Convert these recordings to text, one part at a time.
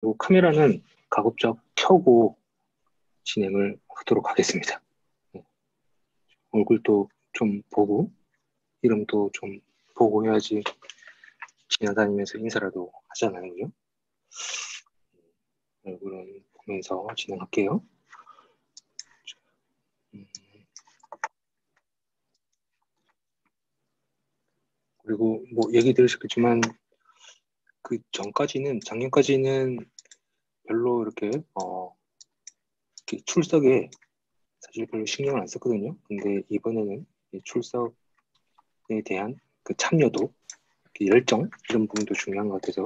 그리고 카메라는 가급적 켜고 진행을 하도록 하겠습니다. 네. 얼굴도 좀 보고 이름도 좀 보고 해야지 지나다니면서 인사라도 하잖아요. 그죠? 얼굴은 보면서 진행할게요. 음, 그리고 뭐 얘기 들으셨겠지만 그 전까지는 작년까지는 별로 이렇게 출석에 사실 별로 신경을 안 썼거든요. 근데 이번에는 이 출석에 대한 그 참여도, 열정 이런 부분도 중요한 것 같아서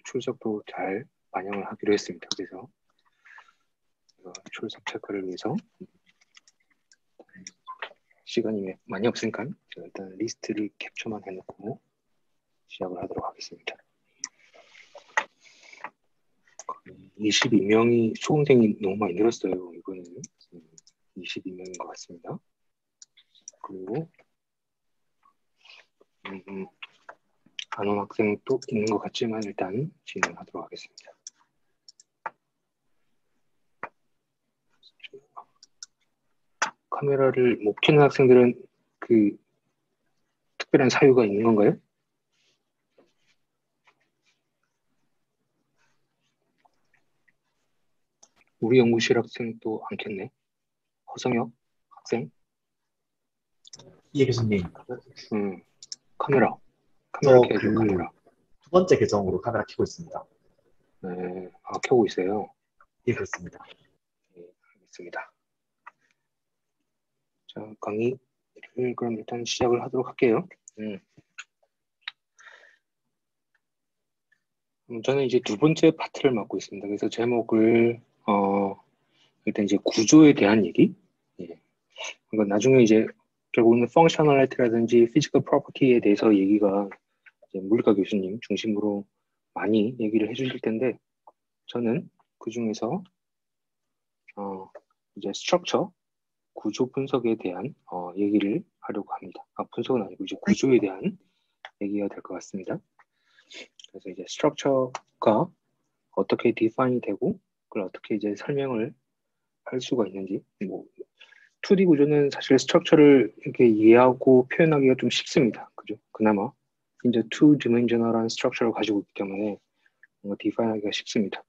출석도 잘 반영을 하기로 했습니다. 그래서 출석 체크를 위해서 시간이 많이 없으니까 제가 일단 리스트를 캡처만 해놓고 시작을 하도록 하겠습니다. 22명이 수험생이 너무 많이 늘었어요. 이번에는 22명인 것 같습니다. 그리고 안온 학생도 있는 것 같지만 일단 진행하도록 하겠습니다. 카메라를 못 켜는 학생들은 그 특별한 사유가 있는 건가요? 우리 연구실 학생 또 안 켰네. 허성혁 학생. 예, 교수님. 음, 카메라. 카메라 저 켜야죠, 카메라. 두 번째 계정으로 카메라 켜고 있습니다. 네, 켜고 있어요. 예, 그렇습니다. 네, 알겠습니다. 자, 강의를 그럼 일단 시작을 하도록 할게요. 저는 이제 두 번째 파트를 맡고 있습니다. 그래서 제목을 일단 이제 구조에 대한 얘기. 예. 그러니까 나중에 이제 결국은 펑셔널리티라든지 피지컬 프로퍼티에 대해서 얘기가 이제 물리과 교수님 중심으로 많이 얘기를 해주실 텐데 저는 그 중에서 이제 스트럭처 구조 분석에 대한 얘기를 하려고 합니다. 분석은 아니고 이제 구조에 대한 얘기가 될 것 같습니다. 그래서 이제 스트럭처가 어떻게 디파인이 되고 그걸 어떻게 이제 설명을 할 수가 있는지, 뭐 2D 구조는 사실 스트럭처를 이렇게 이해하고 표현하기가 좀 쉽습니다. 그죠? 그나마 이제 투 디멘셔널한 스트럭처를 가지고 있기 때문에 뭔가 디파인하기가 쉽습니다.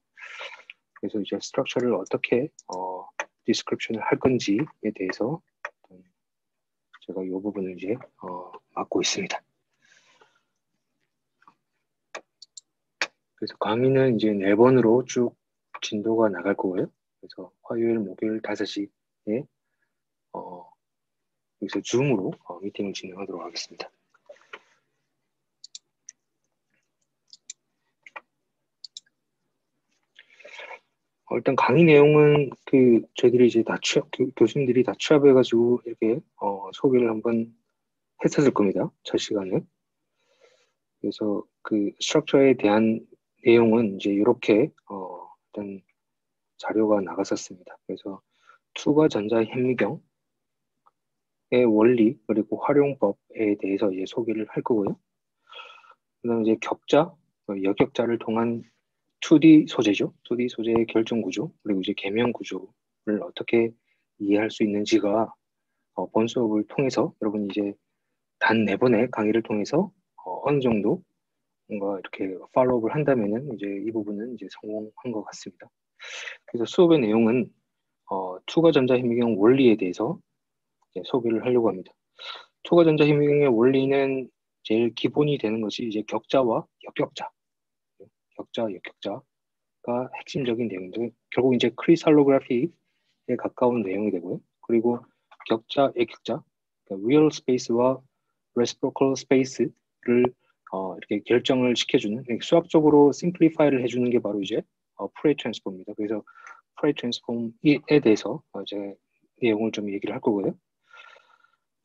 그래서 이제 스트럭처를 어떻게 디스크립션을 할 건지에 대해서 제가 이 부분을 이제 맡고 있습니다. 그래서 강의는 이제 4번으로 쭉 진도가 나갈 거고요. 그래서 화요일, 목요일 5시에 여기서 줌으로 미팅을 진행하도록 하겠습니다. 일단 강의 내용은 저희들이 이제 다 교수님들이 다 취합해가지고 이렇게 소개를 한번 했었을 겁니다. 첫 시간에. 그래서 그 스트럭처에 대한 내용은 이제 이렇게 일단 자료가 나갔었습니다. 그래서 투과 전자 현미경의 원리 그리고 활용법에 대해서 이제 소개를 할 거고요. 그다음에 이제 격자, 역격자를 통한 2D 소재죠. 2D 소재의 결정 구조 그리고 이제 계면 구조를 어떻게 이해할 수 있는지가 본 수업을 통해서 여러분이 이제 단 4번의 강의를 통해서 어느 정도 뭔가 이렇게 팔로우업을 한다면은 이제 이 부분은 이제 성공한 것 같습니다. 그래서 수업의 내용은 투과 전자 현미경 원리에 대해서 이제 소개를 하려고 합니다. 투과 전자 현미경의 원리는 제일 기본이 되는 것이 이제 격자와 역격자, 격자, 역격자가 핵심적인 내용인데 결국 이제 크리스탈로그래피에 가까운 내용이 되고요. 그리고 격자, 역격자, 그러니까 real space와 reciprocal space를 이렇게 결정을 시켜주는 수학적으로 심플리파이를 해주는 게 바로 이제 프레이 트랜스폼입니다. 그래서 프레이 트랜스폼에 대해서 이제 내용을 좀 얘기를 할 거고요.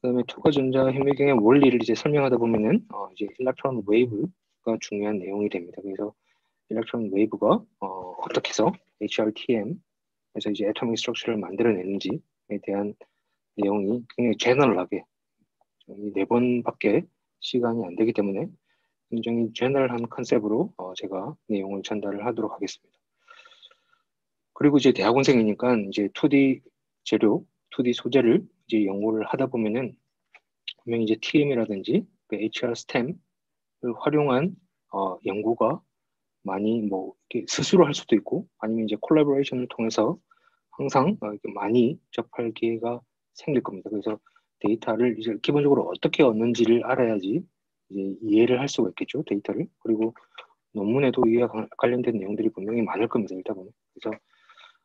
그다음에 투과전자 현미경의 원리를 이제 설명하다 보면은 이제 일렉트론 웨이브가 중요한 내용이 됩니다. 그래서 일렉트론 웨이브가 어떻게 해서 HRTM에서 이제 애토믹 스트럭처를 만들어내는지에 대한 내용이 굉장히 제너럴하게 이 4번밖에 시간이 안 되기 때문에 굉장히 제너럴한 컨셉으로 제가 내용을 전달을 하도록 하겠습니다. 그리고 이제 대학원생이니까 이제 2D 재료, 2D 소재를 이제 연구를 하다 보면은 분명히 이제 TM이라든지 그 HR 스템을 활용한 연구가 많이 뭐 이렇게 스스로 할 수도 있고 아니면 이제 콜라보레이션을 통해서 항상 이렇게 많이 접할 기회가 생길 겁니다. 그래서 데이터를 이제 기본적으로 어떻게 얻는지를 알아야지 이제 이해를 할 수가 있겠죠, 데이터를. 그리고 논문에도 이와 관련된 내용들이 분명히 많을 겁니다, 읽다 보면. 그래서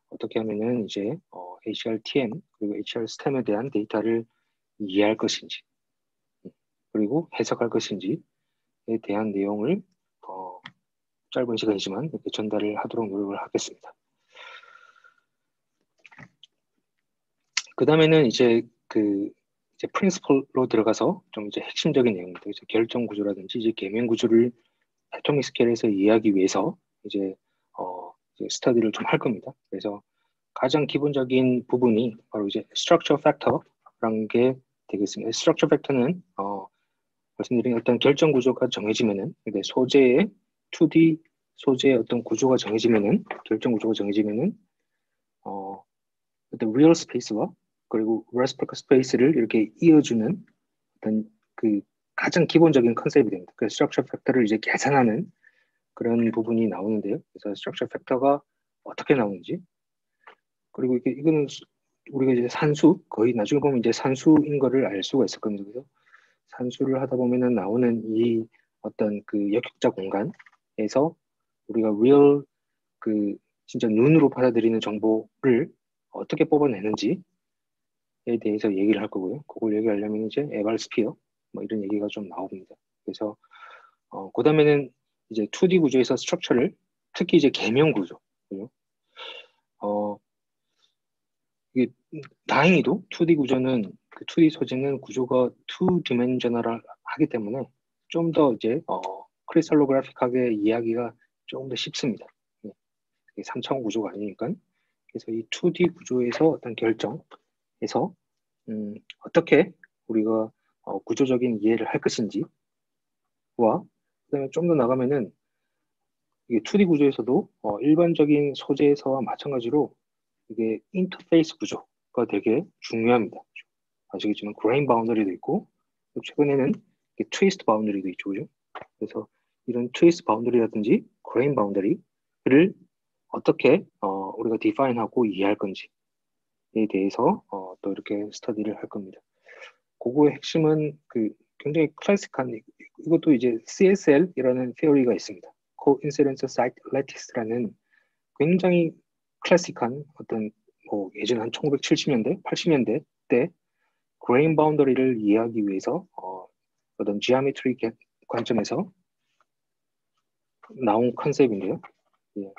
어떻게 하면은 이제 HRTM 그리고 HR 스템에 대한 데이터를 이해할 것인지 그리고 해석할 것인지에 대한 내용을 짧은 시간이지만 이렇게 전달을 하도록 노력을 하겠습니다. 그 다음에는 이제 이제 프린시플로 들어가서 좀 이제 핵심적인 내용들, 이제 결정 구조라든지 이제 계면 구조를 애토믹 스케일에서 이해하기 위해서 이제 스터디를 좀 할 겁니다. 그래서 가장 기본적인 부분이 바로 이제 structure factor라는 게 되겠습니다. structure factor는 말씀드린 어떤 결정 구조가 정해지면은 소재의 2D 소재의 어떤 구조가 정해지면은 결정 구조가 정해지면은 어떤 real space와 그리고 reciprocal space를 이렇게 이어주는 어떤 그 가장 기본적인 컨셉이 됩니다. 그 structure factor를 이제 계산하는 그런 부분이 나오는데요. 그래서 structure factor가 어떻게 나오는지 그리고 이거는 우리가 이제 산수 거의 나중에 보면 이제 산수인 거를 알 수가 있을 겁니다. 그래서 산수를 하다 보면은 나오는 이 어떤 그 역학자 공간에서 우리가 real 그 진짜 눈으로 받아들이는 정보를 어떻게 뽑아내는지에 대해서 얘기를 할 거고요. 그걸 얘기하려면 이제 에발 스피어 뭐 이런 얘기가 좀 나옵니다. 그래서 그 다음에는 이제 2D 구조에서 스트럭처를 특히 이제 계면 구조 이게 다행히도 2D 구조는 그 2D 소재는 구조가 2디멘셔널하기 때문에 좀 더 이제 크리스탈로그래픽하게 이해하기가 조금 더 쉽습니다. 3차원 구조가 아니니까. 그래서 이 2D 구조에서 어떤 결정에서 어떻게 우리가 구조적인 이해를 할 것인지와 그다음에 좀 더 나가면은 이게 2D 구조에서도 일반적인 소재에서와 마찬가지로 이게 인터페이스 구조가 되게 중요합니다. 아시겠지만 그레인 바운더리도 있고 최근에는 트위스트 바운더리도 있죠, 그죠? 그래서 이런 트위스트 바운더리라든지 그레인 바운더리를 어떻게 우리가 디파인하고 이해할 건지에 대해서 또 이렇게 스터디를 할 겁니다. 그거의 핵심은 그 굉장히 클래식한 이것도 이제 CSL이라는 테오리가 있습니다. Coincidence Site Lattice라는 굉장히 클래식한 어떤 뭐 예전 한 1970년대, 80년대 때 그레인 바운더리를 이해하기 위해서 어떤 지오메트리 관점에서 나온 컨셉인데요. 예.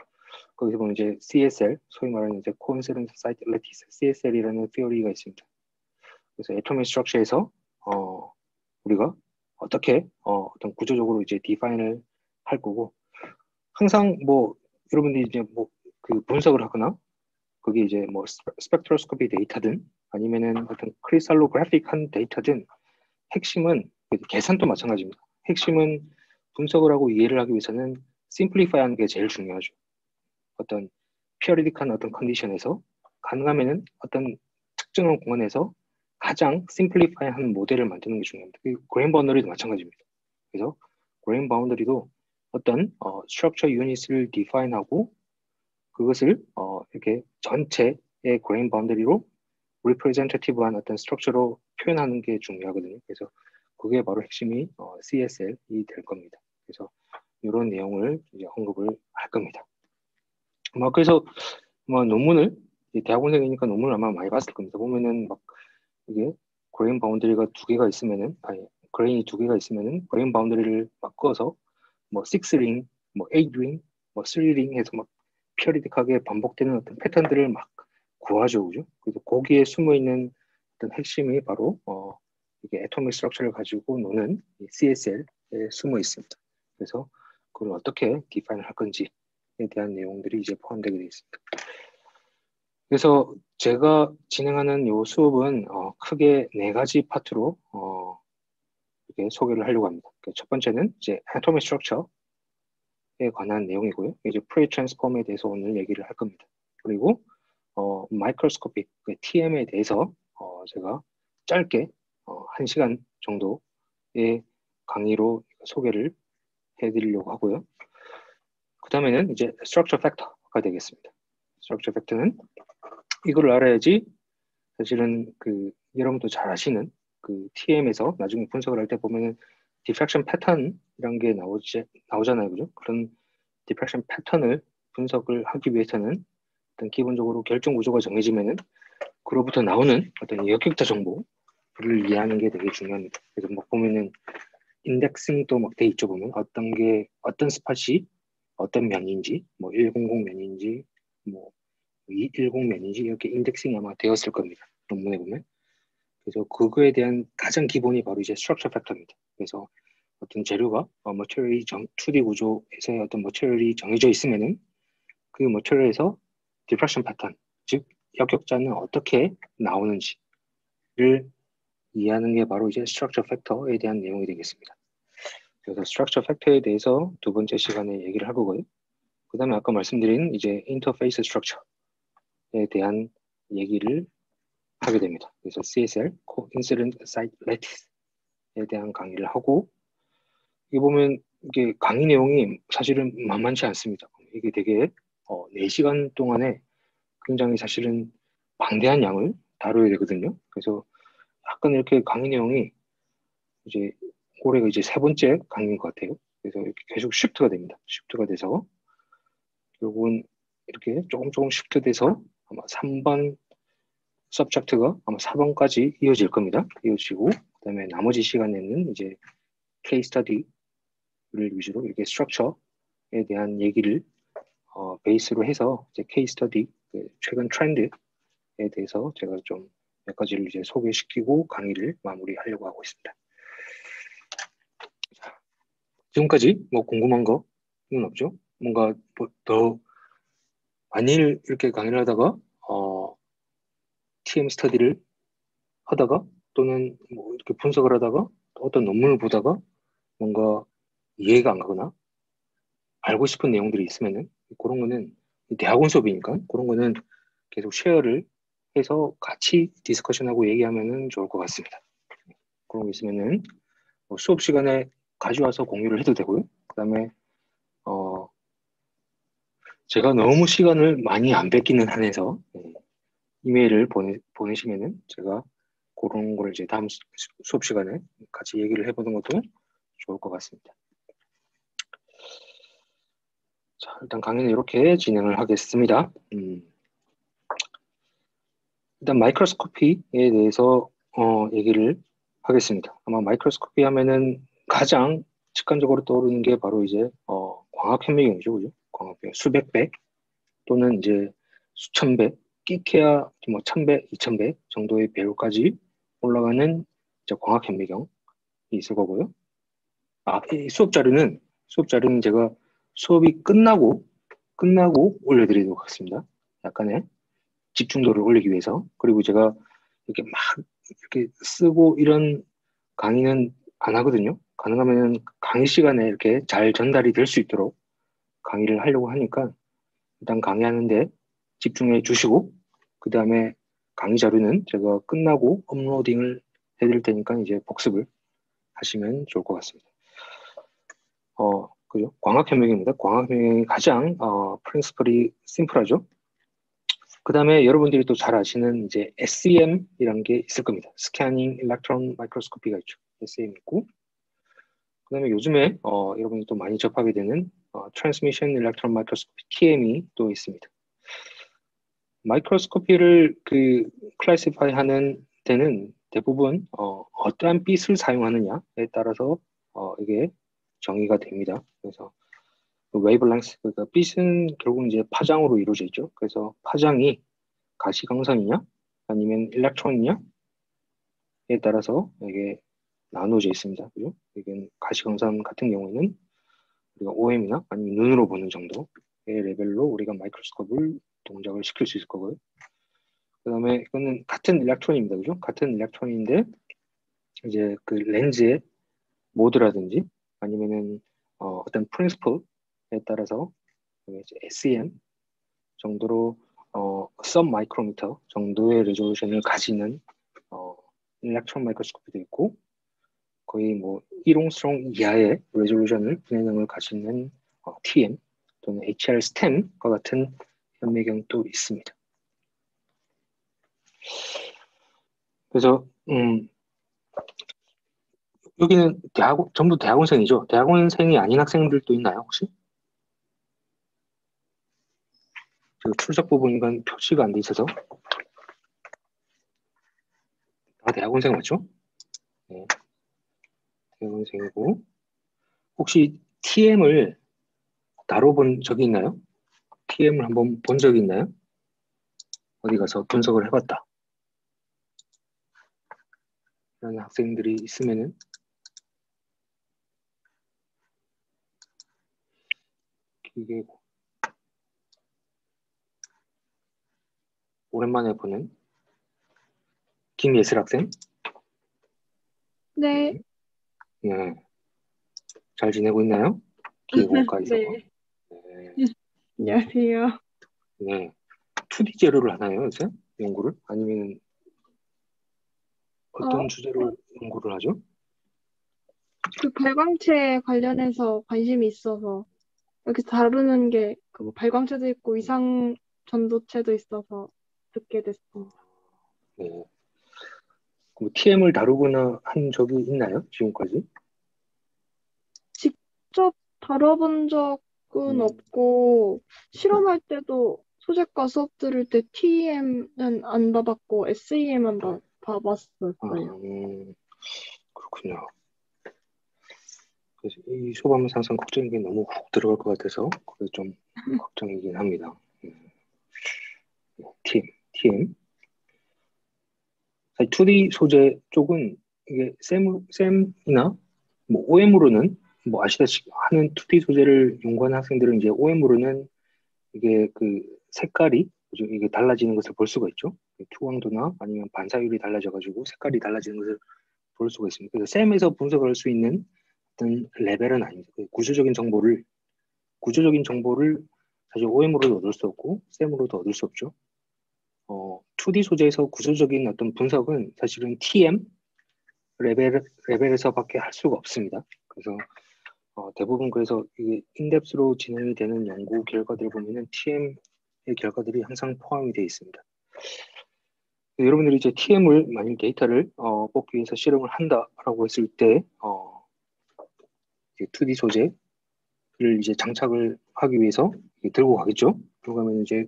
거기서 보면 이제 CSL, 소위 말하는 이제 Coincidence Site Lattice, CSL이라는 theory가 있습니다. 그래서 애토믹 스트럭처에서 우리가 어떻게 어떤 구조적으로 이제 디파인을 할 거고 항상 뭐 여러분들이 이제 뭐 그 분석을 하거나 그게 이제 뭐 스펙트로스코피 데이터든 아니면은 어떤 크리스탈로그래픽한 데이터든 핵심은 계산도 마찬가지입니다. 핵심은 분석을 하고 이해를 하기 위해서는 심플리파이 하는 게 제일 중요하죠. 어떤 피어리딕한 어떤 컨디션에서 가능하면은 어떤 특정한 공간에서 가장 심플리파이한 모델을 만드는 게 중요합니다. 그레인 바운더리도 마찬가지입니다. 그래서 그레인 바운더리도 어떤 스트럭처 유닛을 디파인하고 그것을 이렇게 전체의 그레인 바운더리로 리프레젠테티브한 어떤 스트럭처로 표현하는 게 중요하거든요. 그래서 그게 바로 핵심이 CSL이 될 겁니다. 그래서 이런 내용을 이제 언급을 할 겁니다. 뭐 그래서 뭐 논문을 대학원생이니까 논문을 아마 많이 봤을 겁니다. 보면은 막 이게 그레인 바운더리가 두 개가 있으면은 그레인이 두 개가 있으면은 그레인 바운더리를 바꿔서 뭐 6링, 뭐 8링, 뭐 3링 해서 막 피어리딕하게 반복되는 어떤 패턴들을 막 구하죠, 그죠? 그래서 거기에 숨어 있는 어떤 핵심이 바로 이게 애토믹 스트럭처를 가지고 노는 CSL에 숨어 있습니다. 그래서 그걸 어떻게 디파인을 할 건지에 대한 내용들이 이제 포함되게 되어 있습니다. 그래서 제가 진행하는 이 수업은 크게 네 가지 파트로 이렇게 소개를 하려고 합니다. 첫 번째는 이제 Atomic Structure에 관한 내용이고요. 이제 Pre-Transform에 대해서 오늘 얘기를 할 겁니다. 그리고 Microscopic TM에 대해서 제가 짧게 1시간 정도의 강의로 소개를 해드리려고 하고요. 그 다음에는 이제 Structure Factor가 되겠습니다. Structure Factor는 이걸 알아야지 사실은 여러분도 잘 아시는 TM에서 나중에 분석을 할 때 보면은 diffraction pattern이란 게 나오잖아요, 그죠? 그런 diffraction 패턴을 분석을 하기 위해서는 일단 기본적으로 결정 구조가 정해지면은 그로부터 나오는 어떤 역격자 정보를 이해하는 게 되게 중요합니다. 그래서 뭐 보면은 인덱싱도 막 돼 있죠, 보면 어떤 스팟이 어떤 면인지, 뭐 100 면인지, 뭐 210 면인지 이렇게 인덱싱이 아마 되었을 겁니다. 논문에 보면. 그래서 그거에 대한 가장 기본이 바로 이제 스트럭처 팩터입니다. 그래서 어떤 재료가 머티리얼이 2D 구조에서의 어떤 머티리얼이 정해져 있으면은 그 머티리얼에서 디프렉션 패턴, 즉 역격자는 어떻게 나오는지를 이해하는 게 바로 이제 스트럭처 팩터에 대한 내용이 되겠습니다. 그래서 스트럭처 팩터에 대해서 두 번째 시간에 얘기를 할 거고요. 그 다음에 아까 말씀드린 이제 인터페이스 스트럭처에 대한 얘기를 하게 됩니다. 그래서 CSL, Coincident Site Lattice에 대한 강의를 하고, 이게 보면 이게 강의 내용이 사실은 만만치 않습니다. 이게 되게 4시간 동안에 굉장히 사실은 방대한 양을 다뤄야 되거든요. 그래서 약간 이렇게 강의 내용이 이제 올해가 이제 3번째 강의인 것 같아요. 그래서 이렇게 계속 쉬프트가 됩니다. 쉬프트가 돼서 결국은 이렇게 조금 쉬프트 돼서 아마 3번 서브젝트가 아마 4번까지 이어질 겁니다. 이어지고 그다음에 나머지 시간에는 이제 케이스 스터디를 위주로 이렇게 스트럭처에 대한 얘기를 베이스로 해서 이제 케이스 스터디 최근 트렌드에 대해서 제가 좀 몇 가지를 이제 소개시키고 강의를 마무리하려고 하고 있습니다. 지금까지 뭐 궁금한 거는 없죠? 뭔가 더 만일 이렇게 강의를 하다가 TM 스터디를 하다가 또는 뭐 이렇게 분석을 하다가 어떤 논문을 보다가 뭔가 이해가 안 가거나 알고 싶은 내용들이 있으면은 그런 거는 대학원 수업이니까 그런 거는 계속 쉐어를 해서 같이 디스커션하고 얘기하면은 좋을 것 같습니다. 그런 거 있으면은 뭐 수업 시간에 가져와서 공유를 해도 되고요. 그다음에 제가 너무 시간을 많이 안 뺏기는 한에서 이메일을 보내시면은 제가 그런 걸 이제 다음 수업 시간에 같이 얘기를 해보는 것도 좋을 것 같습니다. 자, 일단 강의는 이렇게 진행을 하겠습니다. 일단 마이크로스코피에 대해서 얘기를 하겠습니다. 아마 마이크로스코피 하면은 가장 직관적으로 떠오르는 게 바로 이제 광학 현미경이죠, 그죠? 광학병 수백 배 또는 이제 수천 배, 끼케야 뭐 1000배, 2000배 정도의 배율까지 올라가는 이제 광학 현미경이 있을 거고요. 이 수업 자료는 제가 수업이 끝나고 올려드리도록 하겠습니다. 약간의 집중도를 올리기 위해서. 그리고 제가 이렇게 막 이렇게 쓰고 이런 강의는 안 하거든요. 가능하면 강의 시간에 이렇게 잘 전달이 될 수 있도록 강의를 하려고 하니까 일단 강의하는데 집중해 주시고 그 다음에 강의 자료는 제가 끝나고 업로딩을 해드릴 테니까 이제 복습을 하시면 좋을 것 같습니다. 그죠? 광학현미경입니다. 광학현미경이 가장 프린시플이 심플하죠. 그 다음에 여러분들이 또 잘 아시는 이제 SEM이라는 게 있을 겁니다. 스캐닝 일렉트론 마이크로스코피가 있죠. SEM 있고 그 다음에 요즘에 여러분이 또 많이 접하게 되는 트랜스미션 일렉트론 마이크로스코피 TM이 또 있습니다. 마이크로스코피를 클래시파이 하는 데는 대부분 어떠한 빛을 사용하느냐에 따라서 이게 정의가 됩니다. 그래서 웨이블랭스, 그러니까 빛은 결국 이제 파장으로 이루어져 있죠. 그래서 파장이 가시광선이냐 아니면 일렉트론이냐에 따라서 이게 나누어져 있습니다. 그죠? 이게 가시광선 같은 경우에는 우리가 OM이나 아니면 눈으로 보는 정도의 레벨로 우리가 마이크로스코프를 동작을 시킬 수 있을 거고요. 그 다음에 이거는 같은 일렉트론입니다. 그죠? 같은 일렉트론인데 이제 그 렌즈에 모드라든지 아니면은 어떤 프린시플에 따라서 이제 SEM 정도로 sub 마이크로미터 정도의 레졸루션을 가지는 일렉트론 마이크로스코프도 있고 거의 뭐 1옹스롱 이하의 레졸루션을 분해능을 가지는 TM 또는 HR STEM과 같은 현미경도 있습니다. 그래서 여기는 전부 대학원생이죠. 대학원생이 아닌 학생들도 있나요, 혹시? 출석 부분과 표시가 안 돼 있어서. 대학원생 맞죠? 네. 대학원생이고. 혹시 TM을 다뤄본 적이 있나요? TM을 한번 본 적이 있나요? 어디 가서 분석을 해봤다. 그런 학생들이 있으면은 이게 오랜만에 보는 김예슬 학생. 네. 네. 잘 지내고 있나요? 기계공학과에서. 네. 네. 안녕하세요. 네. 2D 재료를 하나요, 요새? 연구를? 아니면 어떤 주제로 연구를 하죠? 그 발광체 관련해서 관심이 있어서 이렇게 다루는 게 그 발광체도 있고 이상 전도체도 있어서 듣게 됐습니다. 네. 그럼 TM을 다루거나 한 적이 있나요? 지금까지? 직접 다뤄본 적은 없고 실험할 때도 소재과 수업 들을 때 TEM은 안 봐봤고 SEM은 봐봤었어요. 그렇군요. 그래서 이 수업하면서 항상 걱정인 게 너무 훅 들어갈 것 같아서 그게 좀 걱정이긴 합니다. TM. 2D 소재 쪽은 이게 쌤이나 뭐 OM으로는 뭐 아시다시피 하는 2D 소재를 연구하는 학생들은 이제 OM으로는 이게 그 색깔이 이게 달라지는 것을 볼 수가 있죠. 투광도나 아니면 반사율이 달라져가지고 색깔이 달라지는 것을 볼 수가 있습니다. 그래서 쌤에서 분석을 할 수 있는 어떤 레벨은 아닙니다. 구조적인 정보를 사실 OM으로도 얻을 수 없고 쌤으로도 얻을 수 없죠. 2D 소재에서 구조적인 어떤 분석은 사실은 TM 레벨에서밖에 할 수가 없습니다. 그래서 대부분 그래서 이게 인덱스로 진행이 되는 연구 결과들을 보면은 TM의 결과들이 항상 포함이 되어 있습니다. 여러분들이 이제 TM을 만약 데이터를 뽑기 위해서 실험을 한다라고 했을 때 2D 소재를 이제 장착을 하기 위해서 들고 가겠죠. 들고 가면 이제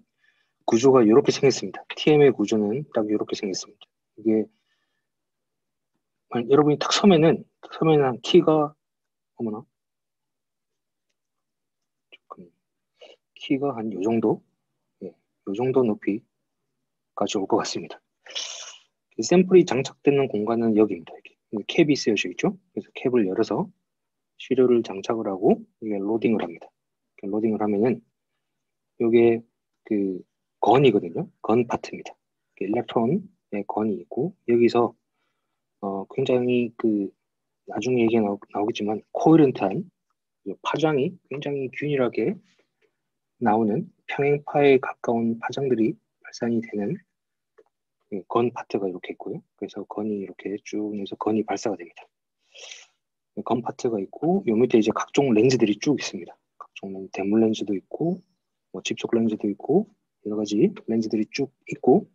구조가 이렇게 생겼습니다. TM의 구조는 딱 이렇게 생겼습니다. 이게 여러분이 딱 서면은 한 키가 어머나 키가 한 요 정도 요 정도 높이까지 올 것 같습니다. 샘플이 장착되는 공간은 여기입니다. 캡이 쓰여져 있죠. 그래서 캡을 열어서 시료를 장착을 하고 이게 로딩을 합니다. 로딩을 하면은 이게 그 건이거든요. 건 파트입니다. 일렉트론의 건이 있고 여기서 굉장히 그 나중에 얘기 나오겠지만 코헤런트한 파장이 굉장히 균일하게 나오는 평행파에 가까운 파장들이 발산이 되는 건 파트가 이렇게 있고요. 그래서 건이 이렇게 쭉 해서 건이 발사가 됩니다. 건 파트가 있고 요 밑에 이제 각종 렌즈들이 쭉 있습니다. 각종 대물 렌즈도 있고 뭐 집속 렌즈도 있고 여러 가지 렌즈들이 쭉 있고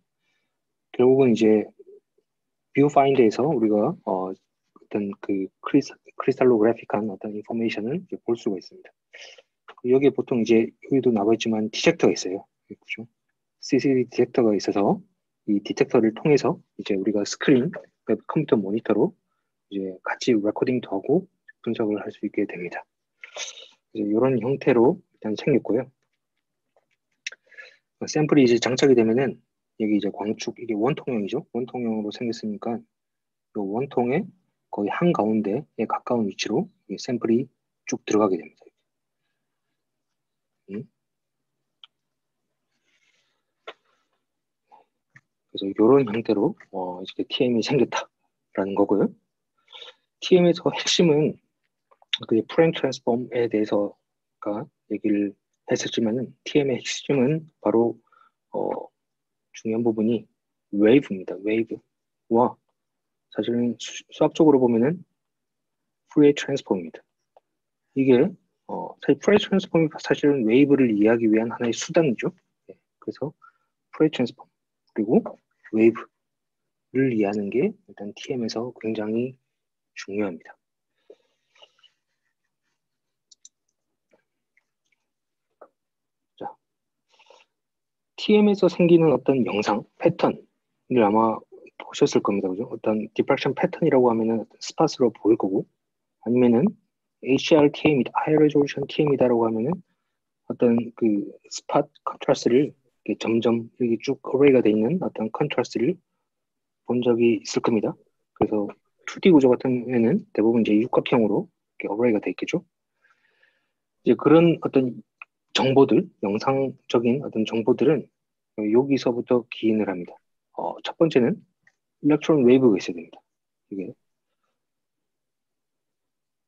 결국은 이제 뷰파인더에서 우리가 어떤 그 크리스탈로그래픽한 어떤 인포메이션을 볼 수가 있습니다. 여기에 보통 이제 여기도 나와 있지만 디텍터가 있어요. 그렇죠? CCD 디텍터가 있어서 이 디텍터를 통해서 이제 우리가 스크린, 컴퓨터 모니터로 이제 같이 레코딩도 하고 분석을 할 수 있게 됩니다. 그래서 이런 형태로 일단 생겼고요. 샘플이 이제 장착이 되면은 여기 이제 광축 이게 원통형이죠. 원통형으로 생겼으니까 이 원통의 거의 한 가운데에 가까운 위치로 이 샘플이 쭉 들어가게 됩니다. 그래서 이런 형태로 이렇게 TM이 생겼다라는 거고요. TM에서 핵심은 그 프레임 트랜스폼에 대해서가 얘기를 했었지만은 TM의 핵심은 바로 중요한 부분이 웨이브입니다. 웨이브와 사실은 수학적으로 보면은 프레임 트랜스폼입니다. 이게 사실 프레임 트랜스폼이 사실은 웨이브를 이해하기 위한 하나의 수단이죠. 네, 그래서 프레임 트랜스폼 그리고 웨이브를 이해하는 게 일단 TM에서 굉장히 중요합니다. 자, TM에서 생기는 어떤 영상 패턴을 아마 보셨을 겁니다. 그죠? 어떤 디프렉션 패턴이라고 하면은 스팟으로 보일 거고, 아니면은 HRTM이다, 하이 레졸루션 TM이다라고 하면은 어떤 그 스팟 컨트라스트를 이렇게 점점 여기 쭉 어레이가 돼 있는 어떤 컨트라스트를 본 적이 있을 겁니다. 그래서 2D 구조 같은 경우에는 대부분 이제 육각형으로 이렇게 어레이가 돼 있겠죠. 이제 그런 어떤 정보들, 영상적인 어떤 정보들은 여기서부터 기인을 합니다. 첫 번째는 일렉트론 웨이브가 있어야 됩니다. 이게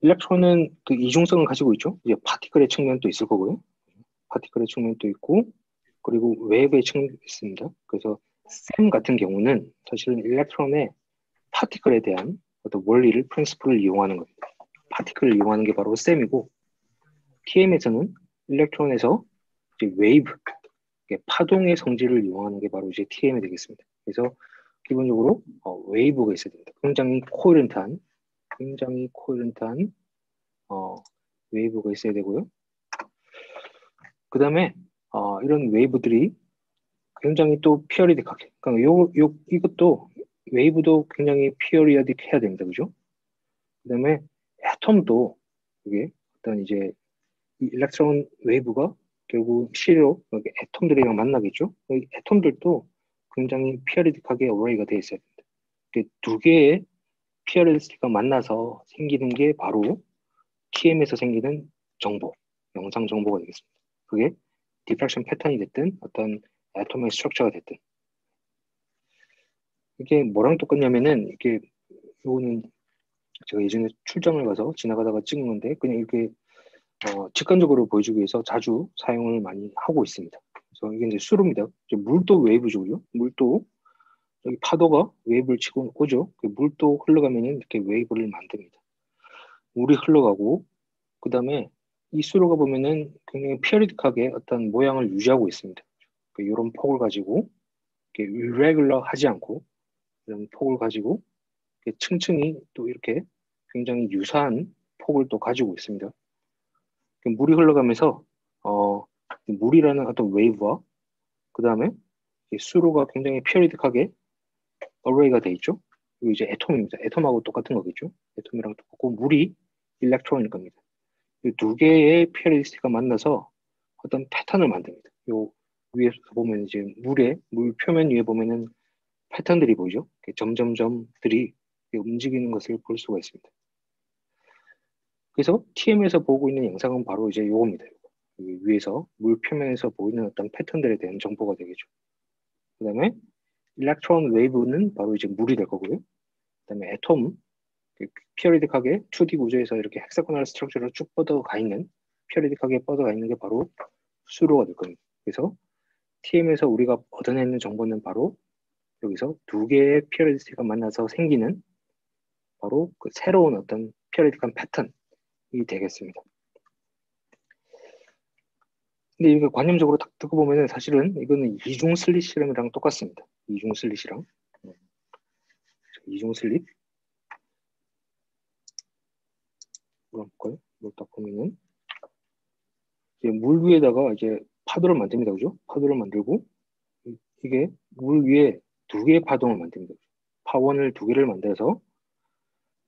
일렉트론은 그 이중성을 가지고 있죠. 이제 파티클의 측면도 있을 거고요. 파티클의 측면도 있고, 그리고 웨이브의 측면도 있습니다. 그래서 샘 같은 경우는 사실은 일렉트론의 파티클에 대한 어떤 원리를, 프린시플을 이용하는 겁니다. 파티클을 이용하는 게 바로 샘이고, TM에서는 일렉트론에서 이제 웨이브, 파동의 성질을 이용하는 게 바로 이제 TM이 되겠습니다. 그래서 기본적으로 웨이브가 있어야 됩니다. 굉장히 코헤런트한 웨이브가 있어야 되고요. 그 다음에 이런 웨이브들이 굉장히 또 피어리딕하게, 그러니까 이것도 웨이브도 굉장히 피어리딕 해야 됩니다. 그죠? 그 다음에 애톰도 이게 어떤 이제 이 일렉트론 웨이브가 결국 실로 애톰들이랑 만나겠죠? 이 애톰들도 굉장히 피어리딕하게 어레이가 되어 있어야 됩니다. 두 개의 피어리스티가 만나서 생기는 게 바로 TM에서 생기는 정보, 영상 정보가 되겠습니다. 그게 디프렉션 패턴이 됐든 어떤 애톰의 스트럭처가 됐든 이게 뭐랑 똑같냐면은 이게 요거는 제가 예전에 출장을 가서 지나가다가 찍은 건데 그냥 이렇게 직관적으로 보여주기 위해서 자주 사용을 많이 하고 있습니다. 그래서 이게 이제 수로입니다. 이제 물도 웨이브죠, 그죠? 물도 여기 파도가 웨이브를 치고 오죠. 그 물도 흘러가면은 이렇게 웨이브를 만듭니다. 물이 흘러가고 그 다음에 이 수로가 보면은 굉장히 피어리딕하게 어떤 모양을 유지하고 있습니다. 이런 폭을 가지고 이렇게 irregular 하지 않고 이런 폭을 가지고 이렇게 층층이 또 이렇게 굉장히 유사한 폭을 또 가지고 있습니다. 물이 흘러가면서 물이라는 어떤 웨이브와 그 다음에 수로가 굉장히 피어리딕하게 어레이가 돼 있죠. 그리고 이제 애톰입니다. 애톰하고 똑같은 거겠죠. 애톰이랑 똑같고 물이 일렉트론일 겁니다. 이 두 개의 피어리스티가 만나서 어떤 패턴을 만듭니다. 요 위에서 보면 이제 물 표면 위에 보면은 패턴들이 보이죠. 점점점들이 움직이는 것을 볼 수가 있습니다. 그래서 TM에서 보고 있는 영상은 바로 이제 요겁니다. 위에서 물 표면에서 보이는 어떤 패턴들에 대한 정보가 되겠죠. 그 다음에 일렉트론 웨이브는 바로 이제 물이 될 거고요. 그 다음에 애톰, 피어리딕하게 2D 구조에서 이렇게 헥사고널 스트럭처로 쭉 뻗어가 있는, 피어리딕하게 뻗어가 있는 게 바로 수로가 될 겁니다. 그래서 TM에서 우리가 얻어내는 정보는 바로 여기서 두 개의 피어리딕가 만나서 생기는 바로 그 새로운 어떤 피어리딕한 패턴이 되겠습니다. 근데 이거 관념적으로 딱 듣고 보면은 사실은 이거는 이중 슬릿 실험이랑 똑같습니다. 이중 슬릿이랑. 이중 슬릿. 볼까요? 이걸 딱 보면은 이제 물 위에다가 이제 파도를 만듭니다. 그죠? 파도를 만들고 이게 물 위에 두 개의 파동을 만듭니다. 파원을 두 개를 만들어서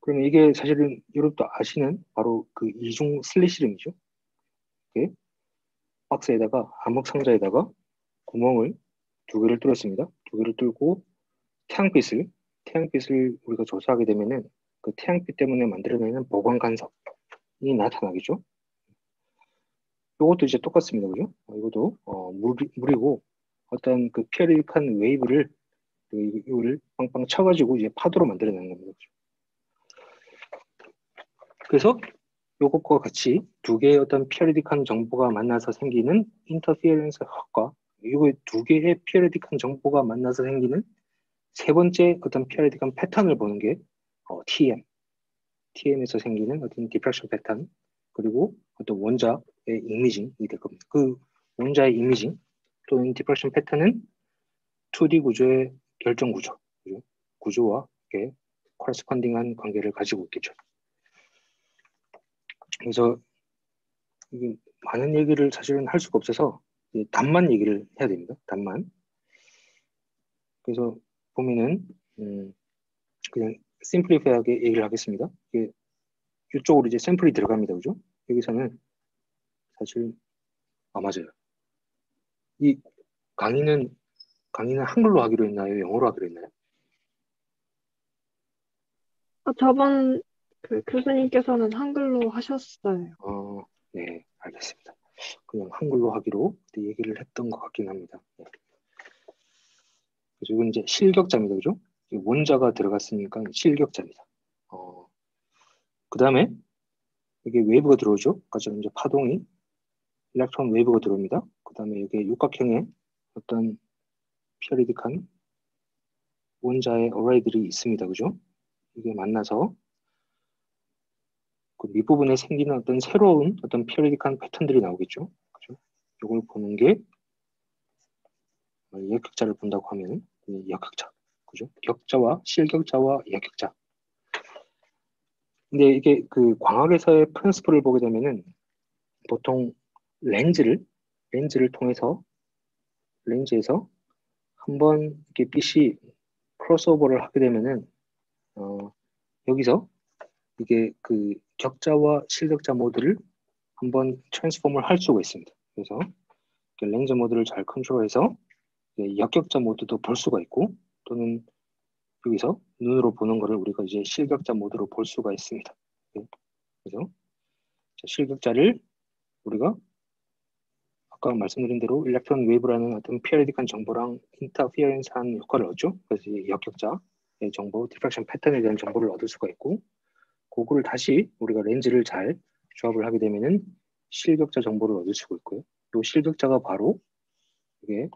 그러면 이게 사실은 여러분도 아시는 바로 그 이중 슬릿 실험이죠. 이렇게 박스에다가 암흑 상자에다가 구멍을 두 개를 뚫었습니다. 두 개를 뚫고 태양빛을 우리가 조사하게 되면은 그 태양빛 때문에 만들어내는 보광 간섭이 나타나겠죠. 이것도 이제 똑같습니다. 그죠? 이것도 물이고 어떤 그 피어리딕한 웨이브를 이거를 빵빵 쳐가지고 이제 파도로 만들어내는 겁니다. 그죠? 그래서 요것과 같이 두 개의 어떤 피어리딕한 정보가 만나서 생기는 인터피어런스 효과, 이거 두 개의 피어리딕한 정보가 만나서 생기는 세 번째 어떤 피어리딕한 패턴을 보는 게 TM, TM에서 생기는 어떤 디프렉션 패턴, 그리고 어떤 원자의 이미징이 될 겁니다. 그 원자의 이미징 또는 디프렉션 패턴은 2D 구조의 결정 구조, 구조와 이렇게 코레스펀딩한 관계를 가지고 있겠죠. 그래서 이게 많은 얘기를 사실은 할 수가 없어서 답만 얘기를 해야 됩니다. 답만. 그래서 보면은 그냥 심플리파이하게 얘기를 하겠습니다. 이쪽으로 이제 샘플이 들어갑니다. 그죠? 여기서는 사실 맞아요. 이 강의는 한글로 하기로 했나요? 영어로 하기로 했나요? 저번 그 교수님께서는 한글로 하셨어요. 네, 알겠습니다. 그냥 한글로 하기로 그때 얘기를 했던 것 같긴 합니다. 네. 그래서 이건 이제 실격자입니다. 그죠? 원자가 들어갔으니까 실격자입니다. 그 다음에 여기 웨이브가 들어오죠? 아까 이제 파동이 일렉트론 웨이브가 들어옵니다. 그 다음에 여기 육각형의 어떤 피어리딕한 원자의 어레이들이 있습니다. 그죠? 이게 만나서 그 밑부분에 생기는 어떤 새로운 어떤 피어리딕한 패턴들이 나오겠죠. 그죠? 이걸 보는 게 역격자를 본다고 하면 역격자. 그죠? 격자와 실격자와 역격자. 근데 이게 그 광학에서의 프린시플을 보게 되면은 보통 렌즈를 통해서 렌즈에서 한번 이렇게 빛이 크로스오버를 하게 되면은 여기서 이게 그 격자와 실격자 모드를 한번 트랜스폼을 할 수가 있습니다. 그래서 렌즈 모드를 잘 컨트롤해서 역격자 모드도 볼 수가 있고 또는 여기서 눈으로 보는 거를 우리가 이제 실격자 모드로 볼 수가 있습니다. 그래서 실격자를 우리가 아까 말씀드린 대로 일렉트론 웨이브라는 어떤 피어리딕한 정보랑 인터피어런스한 효과를 얻죠. 그래서 역격자의 정보, 디프렉션 패턴에 대한 정보를 얻을 수가 있고 그거를 다시 우리가 렌즈를 잘 조합을 하게 되면은 실격자 정보를 얻을 수가 있고요. 또 실격자가 바로 이게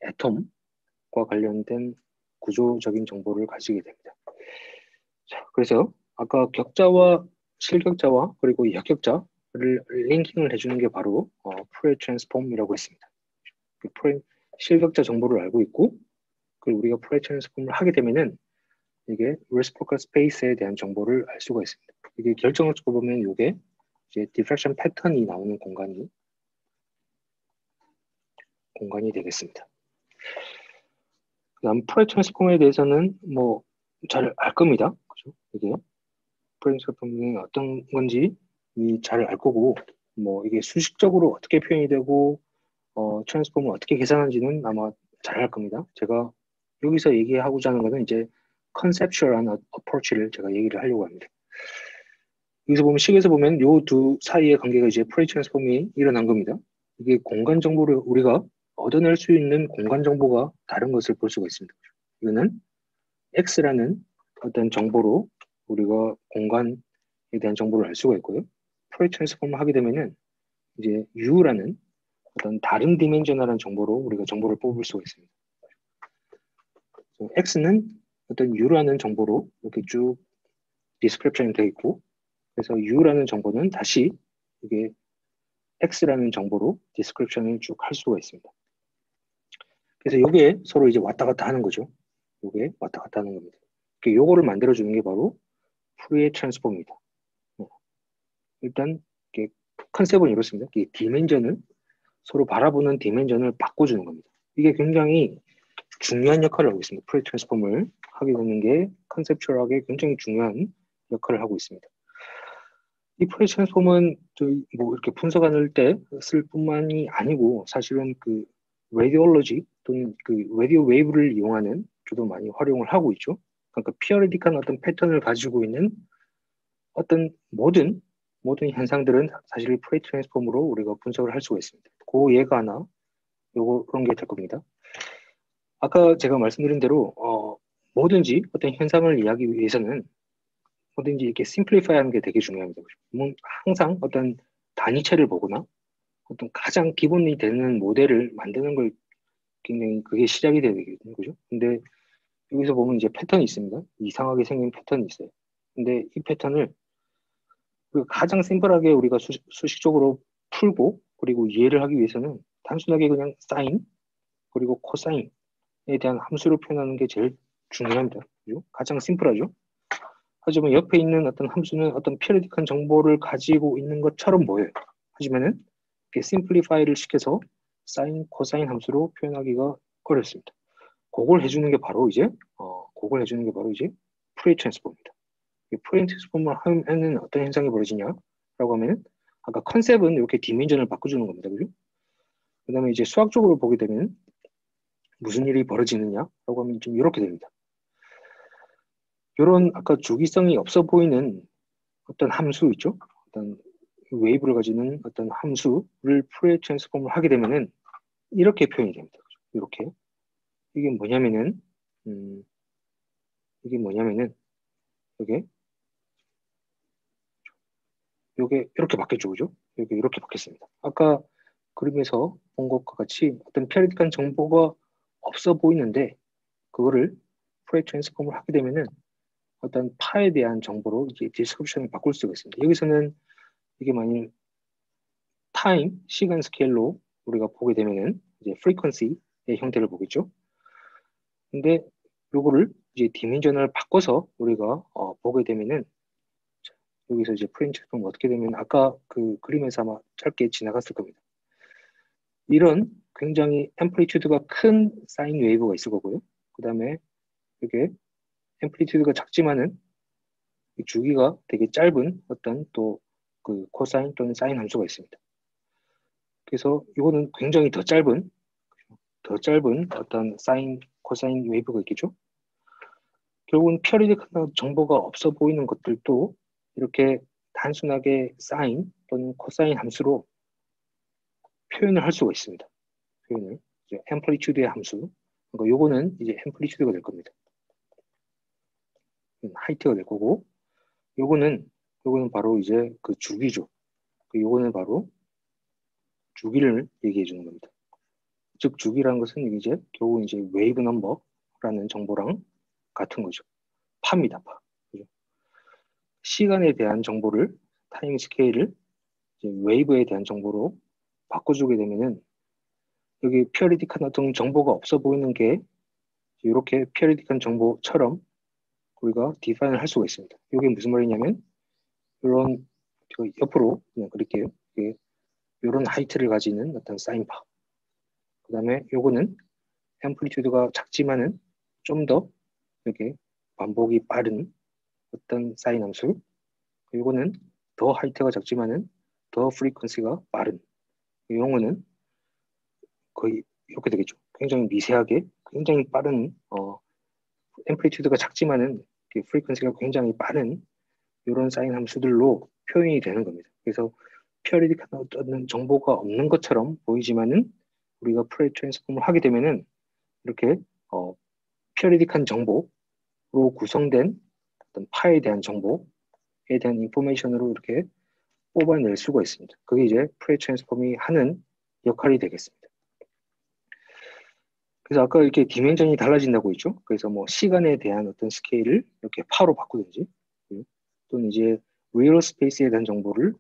애톰과 관련된 구조적인 정보를 가지게 됩니다. 자, 그래서 아까 격자와 실격자와 그리고 역격자를 링킹을 해주는 게 바로 프레 트랜스폼이라고 했습니다. 그 실격자 정보를 알고 있고 그리고 우리가 프레 트랜스폼을 하게 되면은 이게 레시프로컬 스페이스에 대한 정보를 알 수가 있습니다. 이게 결정을 찍고 보면 이게 이제 디프렉션 패턴이 나오는 공간이 되겠습니다. 그다음 프레 트랜스폼에 대해서는 뭐 잘 알 겁니다. 그죠? 이게 프레 트랜스폼이 어떤 건지 잘 알 거고 뭐 이게 수식적으로 어떻게 표현이 되고 트랜스폼을 어떻게 계산하는지는 아마 잘 알 겁니다. 제가 여기서 얘기하고자 하는 것은 이제 컨셉츄얼한 어프로치를 제가 얘기를 하려고 합니다. 여기서 보면 식에서 보면 요 두 사이의 관계가 이제 프레 트랜스폼이 일어난 겁니다. 이게 공간 정보를 우리가 얻어낼 수 있는 공간 정보가 다른 것을 볼 수가 있습니다. 이거는 X라는 어떤 정보로 우리가 공간에 대한 정보를 알 수가 있고요. 프레 트랜스폼을 하게 되면은 이제 U라는 어떤 다른 디멘셔널한 정보로 우리가 정보를 뽑을 수가 있습니다. X는 어떤 U라는 정보로 이렇게 쭉 디스크립션이 되어 있고 그래서 U라는 정보는 다시 이게 X라는 정보로 디스크립션을 쭉 할 수가 있습니다. 그래서 이게 서로 이제 왔다 갔다 하는 거죠. 이게 왔다 갔다 하는 겁니다. 요거를 만들어주는 게 바로 푸리에 트랜스폼입니다. 일단 컨셉은 이렇습니다. 이 디멘전을 서로 바라보는 디멘전을 바꿔주는 겁니다. 이게 굉장히 중요한 역할을 하고 있습니다. 푸리에 트랜스폼을 하게 되는 게 컨셉추얼하게 굉장히 중요한 역할을 하고 있습니다. 이 푸리에 트랜스폼은 뭐 이렇게 분석할 때 쓸 뿐만이 아니고 사실은 그 라디올로지 또는 그 라디오 웨이브를 이용하는 저도 많이 활용을 하고 있죠. 그러니까 피어리딕한 어떤 패턴을 가지고 있는 어떤 모든 현상들은 사실 푸리에 트랜스폼으로 우리가 분석을 할 수가 있습니다. 그 예가 하나 그런 게 될 겁니다. 아까 제가 말씀드린 대로 뭐든지 어떤 현상을 이해하기 위해서는 뭐든지 이렇게 심플리파이 하는 게 되게 중요합니다. 항상 어떤 단위체를 보거나 어떤 가장 기본이 되는 모델을 만드는 걸 굉장히 그게 시작이 돼야 되거든요. 그죠? 근데 여기서 보면 이제 패턴이 있습니다. 이상하게 생긴 패턴이 있어요. 근데 이 패턴을 그 가장 심플하게 우리가 수식적으로 풀고 그리고 이해를 하기 위해서는 단순하게 그냥 사인 그리고 코사인에 대한 함수로 표현하는 게 제일 중요합니다. 그죠? 가장 심플하죠. 하지만 옆에 있는 어떤 함수는 어떤 피리디컬한 정보를 가지고 있는 것처럼 보여요. 하지만은 이렇게 심플리파이를 시켜서 사인, 코사인 함수로 표현하기가 어렵습니다. 그걸 해주는 게 바로 이제 프레이 트랜스폼입니다. 이 프레이 트랜스폼을 하면 어떤 현상이 벌어지냐라고 하면 아까 컨셉은 이렇게 디멘전을 바꿔주는 겁니다. 그죠? 그 다음에 이제 수학적으로 보게 되면 무슨 일이 벌어지느냐라고 하면 좀 이렇게 됩니다. 이런 아까 주기성이 없어 보이는 어떤 함수 있죠? 어떤 웨이브를 가지는 어떤 함수를 프레이 트랜스폼을 하게 되면은 이렇게 표현이 됩니다. 이렇게 이게 뭐냐면은 이게 이렇게 바뀌었죠, 그죠? 여기 이렇게 바뀌었습니다. 아까 그림에서 본 것과 같이 어떤 피리디컬한 정보가 없어 보이는데 그거를 프레이 트랜스폼을 하게 되면은 어떤 파에 대한 정보로 이제 디스크립션을 바꿀 수가 있습니다. 여기서는 이게 만일 타임, 시간 스케일로 우리가 보게 되면은 이제 프리퀀시의 형태를 보겠죠. 근데 요거를 이제 디멘전을 바꿔서 우리가 보게 되면은 여기서 이제 프레임체크는 어떻게 되면 아까 그 그림에서 아마 짧게 지나갔을 겁니다. 이런 굉장히 앰플리튜드가 큰 사인 웨이브가 있을 거고요. 그 다음에 이게 앰플리튜드가 작지만은 주기가 되게 짧은 어떤 또 그 코사인 또는 사인 함수가 있습니다. 그래서 이거는 굉장히 더 짧은 어떤 사인, 코사인 웨이브가 있겠죠. 결국은 피어리딕한 정보가 없어 보이는 것들도 이렇게 단순하게 사인 또는 코사인 함수로 표현을 할 수가 있습니다. 표현을 이제 앰플리튜드의 함수. 그러니까 요거는 이제 앰플리튜드가 될 겁니다. 하이트가 될 거고, 요거는 바로 이제 그 주기죠. 요거는 바로 주기를 얘기해 주는 겁니다. 즉 주기라는 것은 이제 결국 이제 웨이브 넘버라는 정보랑 같은 거죠. 파입니다. 파. 그죠? 시간에 대한 정보를 타임 스케일을 이제 웨이브에 대한 정보로 바꿔주게 되면은 여기 피어리딕한 어떤 정보가 없어 보이는 게 이렇게 피어리딕한 정보처럼 우리가 디파인을 할 수가 있습니다. 이게 무슨 말이냐면 이런 옆으로 그냥 그릴게요. 이런 하이트를 가지는 어떤 사인파. 그 다음에 요거는 앰플리튜드가 작지만은 좀 더 이렇게 반복이 빠른 어떤 사인 함수. 요거는 더 하이트가 작지만은 더 프리퀀시가 빠른. 이용어는 거의 이렇게 되겠죠. 굉장히 미세하게, 굉장히 빠른 앰플리튜드가 작지만은 프리퀀시가 굉장히 빠른 이런 사인 함수들로 표현이 되는 겁니다. 그래서 피어리딕한 어떤 정보가 없는 것처럼 보이지만은 우리가 프레이 트랜스폼을 하게 되면은 이렇게 피어리딕한 정보로 구성된 어떤 파에 대한 정보에 대한 인포메이션으로 이렇게 뽑아낼 수가 있습니다. 그게 이제 프레이 트랜스폼이 하는 역할이 되겠습니다. 그래서 아까 이렇게 디멘전이 달라진다고 했죠. 그래서 뭐 시간에 대한 어떤 스케일을 이렇게 파로 바꾸든지 또는 이제 리얼 스페이스에 대한 정보를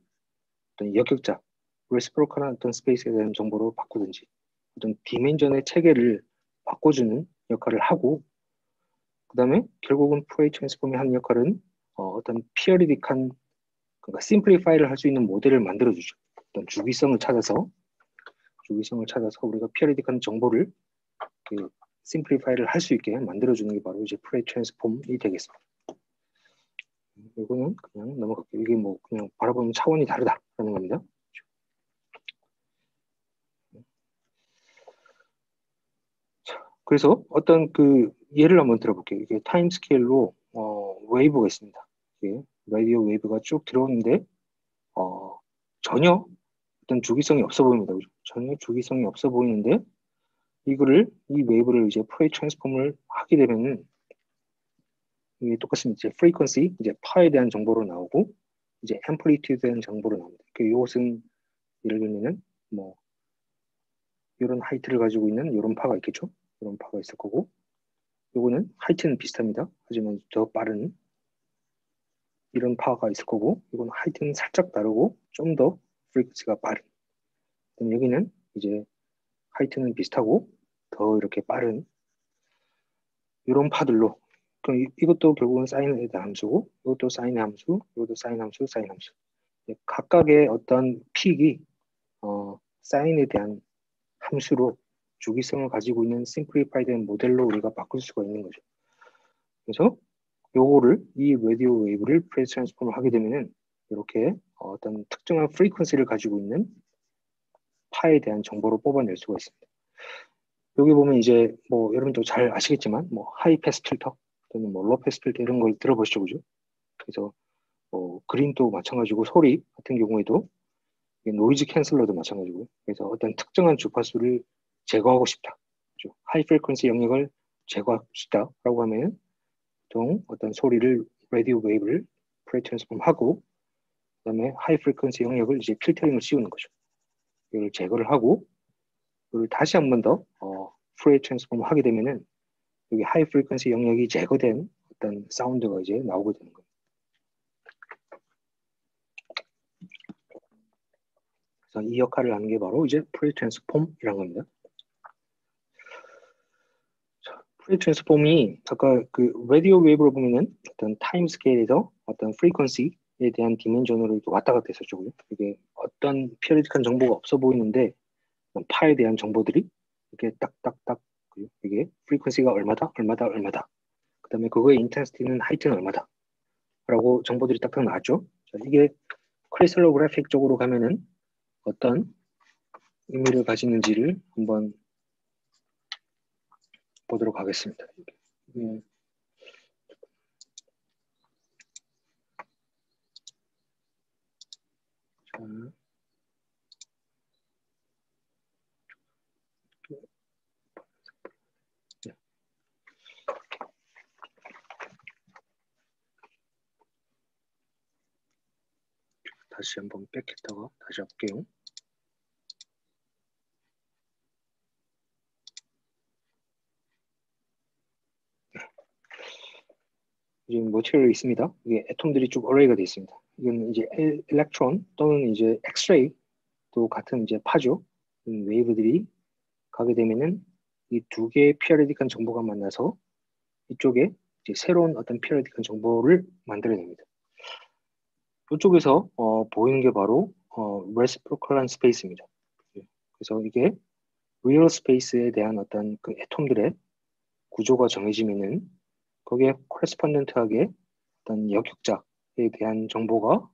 어떤 역격자, 레시프로컬한 어떤 스페이스에 대한 정보로 바꾸든지 어떤 디멘전의 체계를 바꿔주는 역할을 하고 그 다음에 결국은 프레이 트랜스폼이 하는 역할은 어떤 피어리딕한 그러니까 심플리파이를 할 수 있는 모델을 만들어주죠. 어떤 주기성을 찾아서 우리가 피어리딕한 정보를 그 심플리파이를 할 수 있게 만들어주는 게 바로 이제 프레이 트랜스폼이 되겠습니다. 이거는 그냥 넘어갈게요. 이게 뭐 그냥 바라보는 차원이 다르다라는 겁니다. 그래서 어떤 그 예를 한번 들어볼게요. 이게 타임 스케일로 웨이브가 있습니다. 이게 라디오 웨이브가 쭉 들어오는데 전혀 어떤 주기성이 없어 보입니다. 그죠? 전혀 주기성이 없어 보이는데 이 웨이브를 이제 프레이 트랜스폼을 하게 되면은 이게 똑같습니다. 이제 frequency, 이제 파에 대한 정보로 나오고, 이제 amplitude에 대한 정보로 나옵니다. 이것은 예를 들면은 뭐 이런 하이트를 가지고 있는 이런 파가 있겠죠. 이런 파가 있을 거고, 요거는 하이트는 비슷합니다. 하지만 더 빠른 이런 파가 있을 거고, 이건 하이트는 살짝 다르고 좀 더 프리퀀시가 빠른. 그럼 여기는 이제 하이트는 비슷하고 더 이렇게 빠른 이런 파들로. 그럼 이것도 결국은 사인에 대한 함수고, 이것도 사인의 함수, 이것도 사인 함수, 사인 함수. 각각의 어떤 픽이 사인에 대한 함수로 주기성을 가지고 있는 심플리파이드 모델로 우리가 바꿀 수가 있는 거죠. 그래서 요거를 이 라디오 웨이브를 프레스 트랜스폼을 하게 되면은 이렇게 어떤 특정한 프리퀀시를 가지고 있는 파에 대한 정보를 뽑아낼 수가 있습니다. 여기 보면 이제 뭐 여러분도 잘 아시겠지만 뭐 하이 패스 필터 또는 뭐 로 패스 필터 이런 걸 들어보시죠, 그죠? 그래서 그림도 마찬가지고 소리 같은 경우에도 노이즈 캔슬러도 마찬가지고 그래서 어떤 특정한 주파수를 제거하고 싶다, 그죠? 하이 프리퀀시 영역을 제거하고 싶다라고 하면 보통 어떤 소리를 라디오 웨이브를 프레이 트랜스폼 하고 그다음에 하이 프리퀀시 영역을 이제 필터링을 씌우는 거죠. 이걸 제거를 하고 이걸 다시 한 번 더 프레이 트랜스폼 하게 되면은 여기 하이 프리퀀시 영역이 제거된 어떤 사운드가 이제 나오게 되는 거예요. 그래서 이 역할을 하는 게 바로 이제 프레이 트랜스폼이라는 겁니다. 프레이 트랜스폼이 아까 그 라디오 웨이브로 보면은 어떤 타임 스케일에서 어떤 프리퀀시에 대한 디멘전으로 왔다 갔다 했었죠. 이게 어떤 피어리틱한 정보가 없어 보이는데 파에 대한 정보들이 이렇게 딱딱딱 이게 프리퀀시가 얼마다 얼마다 얼마다 그 다음에 그거의 인텐시티는 하이트는 얼마다 라고 정보들이 딱딱 나왔죠. 자, 이게 크리스탈로그래픽 쪽으로 가면은 어떤 의미를 가지는지를 한번 보도록 하겠습니다. 자, 다시 한번 뺏겼다가 다시 할게요. 지금 모티리얼이 있습니다. 이게 애톰들이 쭉 어레이가 되어 있습니다. 이건 이제 일렉트론 또는 이제 엑스레이도 같은 이제 파죠. 웨이브들이 가게 되면은 이 두 개의 피어리틱한 정보가 만나서 이쪽에 이제 새로운 어떤 피어리틱한 정보를 만들어냅니다. 이쪽에서 보이는 게 바로 레시프로컬한 스페이스입니다. 그래서 이게 리얼 스페이스에 대한 어떤 그 애톰들의 구조가 정해지면은 거기에 코레스폰던트하게 어떤 역역자에 대한 정보가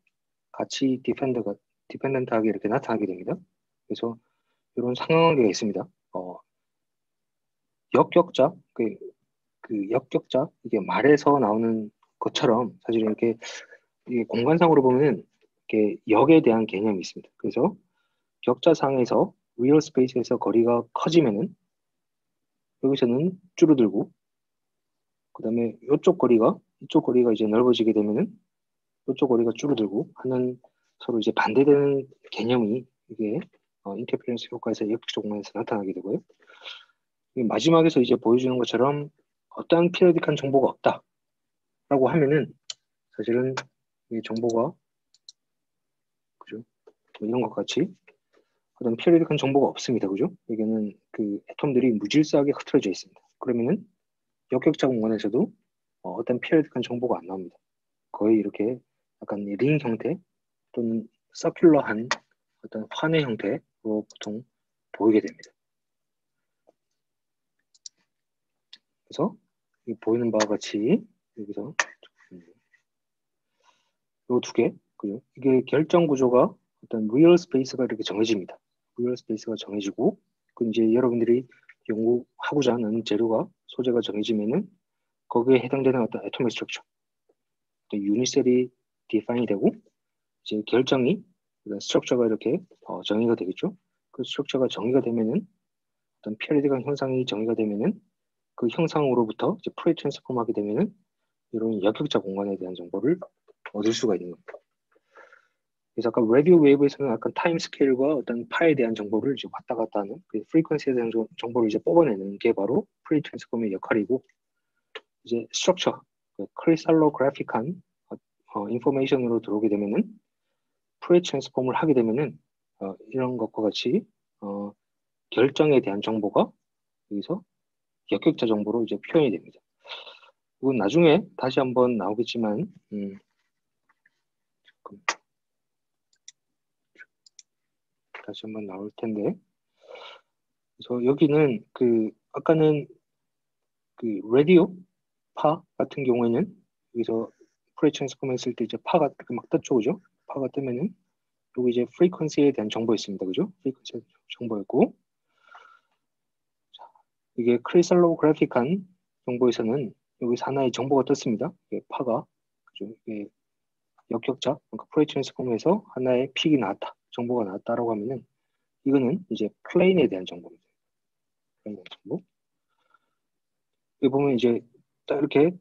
같이 디펜던트하게 이렇게 나타나게 됩니다. 그래서 이런 상황관계가 있습니다. 역역자, 그 역격자, 이게 말에서 나오는 것처럼 사실 이렇게 이게 공간상으로 보면 이렇게 역에 대한 개념이 있습니다. 그래서 격자상에서 리얼 스페이스에서 거리가 커지면은 여기서는 줄어들고 그다음에 이쪽 거리가 이제 넓어지게 되면은 이쪽 거리가 줄어들고 하는 서로 이제 반대되는 개념이 이게 인터페런스 효과에서 역학적 공간에서 나타나게 되고요. 마지막에서 이제 보여주는 것처럼 어떠한 피어디컬한 정보가 없다라고 하면은 사실은 이 정보가 그죠? 뭐 이런 것 같이 어떤 피어디컬한 정보가 없습니다. 그죠? 여기는 그 애톰들이 무질서하게 흐트러져 있습니다. 그러면은 역격자 공간에서도 어떤 피어디컬한 정보가 안 나옵니다. 거의 이렇게 약간 링 형태 또는 서큘러한 어떤 환의 형태로 보통 보이게 됩니다. 그래서 이 보이는 바와 같이 여기서 이 두 개, 그죠? 이게 결정 구조가 어떤 리얼 스페이스가 이렇게 정해집니다. 리얼 스페이스가 정해지고, 그 이제 여러분들이 연구하고자 하는 재료가 소재가 정해지면은 거기에 해당되는 어떤 애토믹 스트럭처, 유닛셀이 디파인이 되고, 이제 결정이 스트럭처가 이렇게 정의가 되겠죠. 그 스트럭처가 정의가 되면은 어떤 피어리틱한 형상이 정의가 되면은 그 형상으로부터 이제 프리 트랜스폼하게 되면은 이런 역격자 공간에 대한 정보를 얻을 수가 있는 겁니다. 그래서 아까 라디오 웨이브에서는 약간 타임 스케일과 어떤 파에 대한 정보를 이제 왔다 갔다 하는 그 프리퀀시에 대한 정보를 이제 뽑아내는 게 바로 프리 트랜스폼의 역할이고, 이제 스트럭처, 크리스탈로그래픽한 인포메이션으로 들어오게 되면은 프리 트랜스폼을 하게 되면은 이런 것과 같이 결정에 대한 정보가 여기서 역격자 정보로 이제 표현이 됩니다. 이건 나중에 다시 한번 나오겠지만, 다시 한번 나올 텐데, 그래서 여기는 아까는 그 라디오 파 같은 경우에는 여기서 프리 트랜스폼 했을 때 이제 파가 막 떴죠, 그죠? 파가 뜨면은 여기 이제 프리퀀시에 대한 정보였습니다, 그죠? 프리퀀시 정보였고, 이게 크리스탈로그래픽한 정보에서는 여기서 하나의 정보가 떴습니다. 이게 파가, 그죠? 이게 역격자, 그러니까 프리 트랜스폼에서 하나의 픽이 나왔다, 정보가 나왔다라고 하면은 이거는 이제 플레인에 대한 정보입니다. 플레인에 대한 정보. 여기 보면 이제 딱 이렇게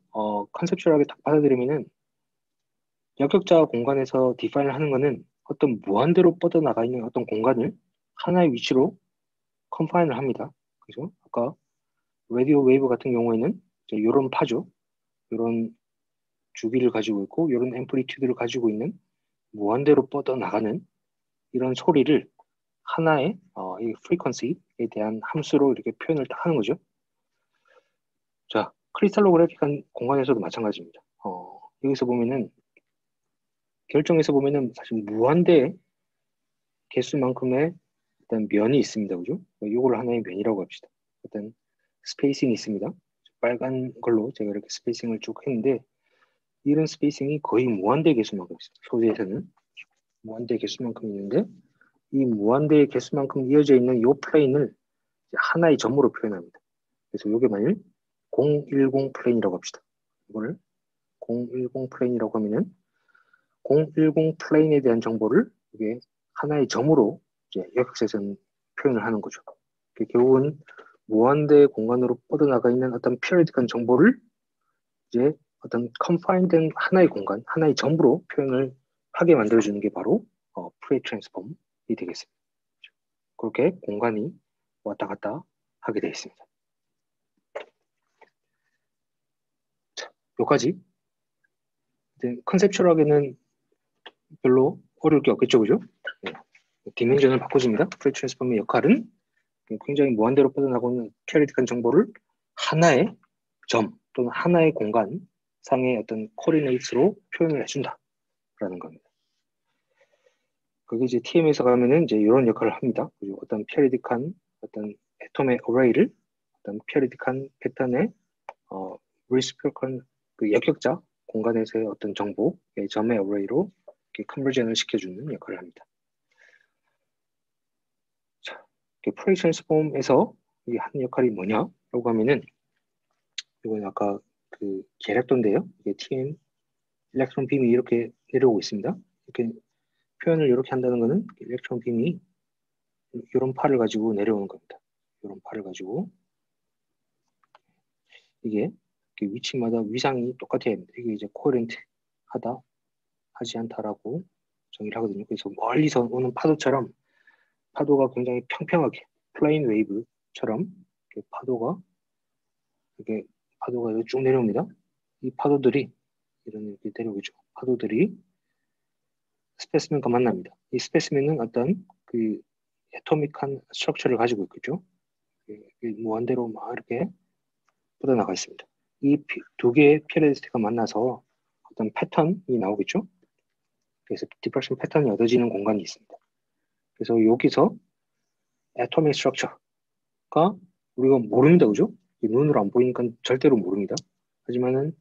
컨셉츄얼하게 딱 받아들이면은 역격자 공간에서 디파인을 하는 거는 어떤 무한대로 뻗어나가 있는 어떤 공간을 하나의 위치로 컨파인을 합니다. 그죠? 아까 라디오 웨이브 같은 경우에는 이런 파죠. 이런 주기를 가지고 있고 이런 앰플리튜드를 가지고 있는 무한대로 뻗어나가는 이런 소리를 하나의 이 프리퀀시에 대한 함수로 이렇게 표현을 딱 하는 거죠. 자, 크리스탈로그래픽한 공간에서도 마찬가지입니다. 여기서 보면은 결정에서 보면은 사실 무한대 개수만큼의 어떤 면이 있습니다. 그죠? 이걸 하나의 면이라고 합시다. 어떤 스페이싱이 있습니다. 빨간 걸로 제가 이렇게 스페이싱을 쭉 했는데 이런 스페이싱이 거의 무한대 개수만큼 있습니다. 소재에서는 무한대 개수만큼 있는데 이 무한대 개수만큼 이어져 있는 이 플레인을 하나의 점으로 표현합니다. 그래서 이게 만일 010 플레인이라고 합시다. 이거를 010 플레인이라고 하면은 010 플레인에 대한 정보를 이게 하나의 점으로 이제 역학세선 표현을 하는 거죠. 결국은 무한대 공간으로 뻗어나가 있는 어떤 피어리틱한 정보를 이제 어떤 컨파인된 하나의 공간, 하나의 점으로 표현을 하게 만들어주는 게 바로 프리 트랜스폼이 되겠습니다. 그렇게 공간이 왔다 갔다 하게 되어 있습니다. 자, 여기까지. 컨셉츄얼하게는 별로 어려울 게 없겠죠, 그죠? 네. 디멘전을 바꿔줍니다. 프리 트랜스폼의 역할은 굉장히 무한대로 뻗어나가는 피어리틱한 정보를 하나의 점 또는 하나의 공간 상의 어떤 코디네이트로 표현을 해준다라는 겁니다. 그게 이제 TM에서 가면은 이제 이런 역할을 합니다. 그리고 어떤 피어리틱한 어떤 애톰의 어레이를 어떤 피어리틱한 패턴의 리스피컬한 그 역격자 공간에서의 어떤 정보의 점의 어레이로 컨버전을 시켜주는 역할을 합니다. 자, 프리 트랜스폼에서 이 하는 역할이 뭐냐라고 하면은 이건 아까 그 계략도인데요. 이게 TM 일렉트론 빔이 이렇게 내려오고 있습니다. 이렇게 표현을 이렇게 한다는 것은 일렉트론 빔이 이런 팔을 가지고 내려오는 겁니다. 이런 팔을 가지고 이게 위치마다 위상이 똑같아야 합니다. 이게 이제 코헤렌트 하다 하지 않다라고 정의를 하거든요. 그래서 멀리서 오는 파도처럼 파도가 굉장히 평평하게 플레인 웨이브처럼 파도가 이렇게 쭉 내려옵니다. 이 파도들이 이렇게 내려오죠. 파도들이 스페시멘과 만납니다. 이 스페시멘은 어떤 그 애토믹한 스트럭처를 가지고 있겠죠. 무한대로 막 이렇게 뻗어나가 있습니다. 이 두 개의 피어리스트가 만나서 어떤 패턴이 나오겠죠. 그래서 디프렉션 패턴이 얻어지는 공간이 있습니다. 그래서 여기서 애토믹 스트럭처가 우리가 모릅니다, 그죠? 눈으로 안 보이니까 절대로 모릅니다. 하지만은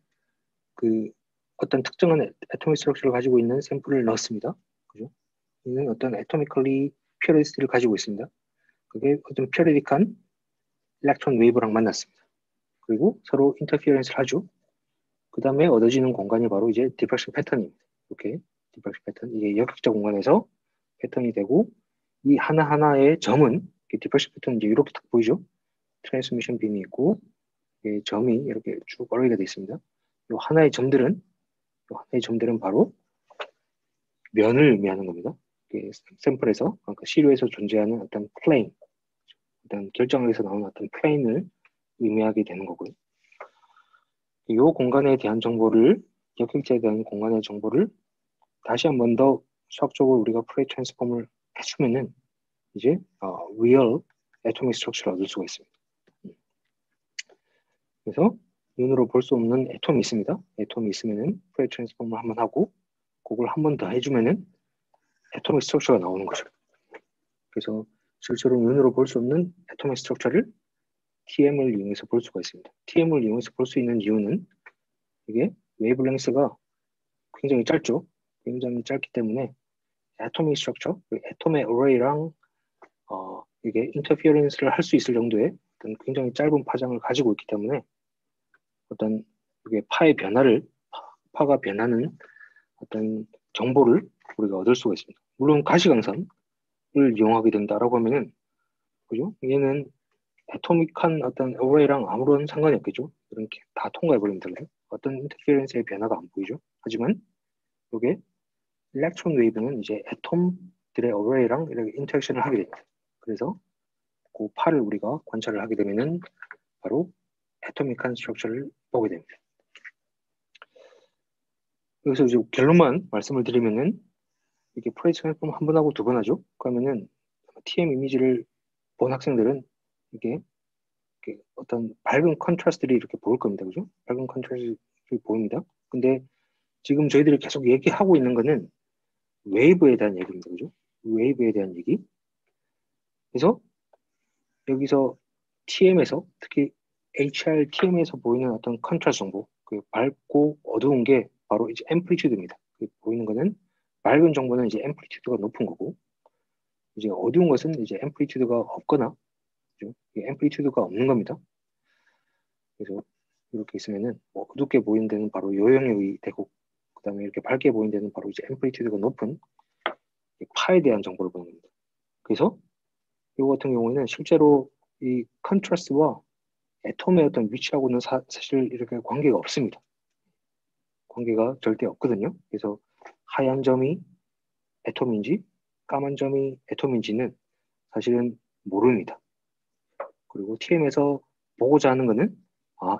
그 어떤 특정한 애토믹 스트럭처를 가지고 있는 샘플을 넣었습니다. 그죠? 이는 어떤 애토미컬리 피어리스트를 가지고 있습니다. 그게 어떤 피어리틱한 일렉트론 웨이브랑 만났습니다. 그리고 서로 인터피어런스를 하죠. 그 다음에 얻어지는 공간이 바로 이제 디프렉션 패턴입니다. 이렇게 디프렉션 패턴, 이게 역학적 공간에서 패턴이 되고 이 하나하나의 점은 디프렉션 패턴 이제 이렇게 딱 보이죠. 트랜스미션 빔이 있고 점이 이렇게 쭉 어레이가 되어 있습니다. 요 하나의 점들은 바로 면을 의미하는 겁니다. 샘플에서, 그러니까 시료에서 존재하는 어떤 플레인, 어떤 결정에서 나오는 어떤 플레인을 의미하게 되는 거고요. 이 공간에 대한 정보를, 역행체에 대한 공간의 정보를 다시 한 번 더 수학적으로 우리가 프레이 트랜스폼을 해주면은 이제 real atomic structure를 얻을 수가 있습니다. 그래서 눈으로 볼 수 없는 애톰이 있습니다. 애톰이 있으면은 프레이 트랜스폼을 한번 하고 그걸 한 번 더 해주면은 애토믹 스트럭처가 나오는 거죠. 그래서 실제로 눈으로 볼 수 없는 애토믹 스트럭처를 TM을 이용해서 볼 수가 있습니다. TM을 이용해서 볼 수 있는 이유는 이게 웨이브랭스가 굉장히 짧죠. 굉장히 짧기 때문에 애토믹 스트럭처, 애톰의 어레이랑 이게 인터피어런스를 할 수 있을 정도의 어떤 굉장히 짧은 파장을 가지고 있기 때문에 어떤 이게 파가 변하는 어떤 정보를 우리가 얻을 수가 있습니다. 물론 가시광선을 이용하게 된다라고 하면은, 그죠? 얘는 애토믹한 어떤 어레이랑 아무런 상관이 없겠죠. 이렇게 다 통과해버리면 되나요? 어떤 인터피어런스의 변화가 안 보이죠. 하지만 이게 일렉트론 웨이브는 이제 애톰들의 어레이랑 이렇게 인터랙션을 하게 됩니다. 그래서 그 파를 우리가 관찰을 하게 되면은 바로 애토믹한 스트럭처를 보게 됩니다. 여기서 이제 결론만 말씀을 드리면은 이게 프레이 트랜스폼 한 번 하고 두 번 하죠. 그러면은 TM 이미지를 본 학생들은 이게 어떤 밝은 컨트라스트들이 이렇게 보일 겁니다. 그죠? 밝은 컨트라스트들이 보입니다. 근데 지금 저희들이 계속 얘기하고 있는 거는 웨이브에 대한 얘기입니다. 그죠? 웨이브에 대한 얘기. 그래서 여기서 TM에서 특히 HRTM에서 보이는 어떤 컨트라스트 정보, 그 밝고 어두운 게 바로 이제 앰플리튜드입니다. 보이는 거는 밝은 정보는 이제 앰플리튜드가 높은 거고, 이제 어두운 것은 이제 앰플리튜드가 없거나, 그죠? 앰플리튜드가 없는 겁니다. 그래서 이렇게 있으면은 어둡게 보이는 데는 바로 요형이 되고, 그 다음에 이렇게 밝게 보이는 데는 바로 이제 앰플리튜드가 높은 파에 대한 정보를 보는 겁니다. 그래서 이거 같은 경우에는 실제로 이 컨트라스트와 애톰의 어떤 위치하고는 사실 이렇게 관계가 없습니다. 관계가 절대 없거든요. 그래서 하얀 점이 애톰인지 까만 점이 애톰인지는 사실은 모릅니다. 그리고 TM에서 보고자 하는 거는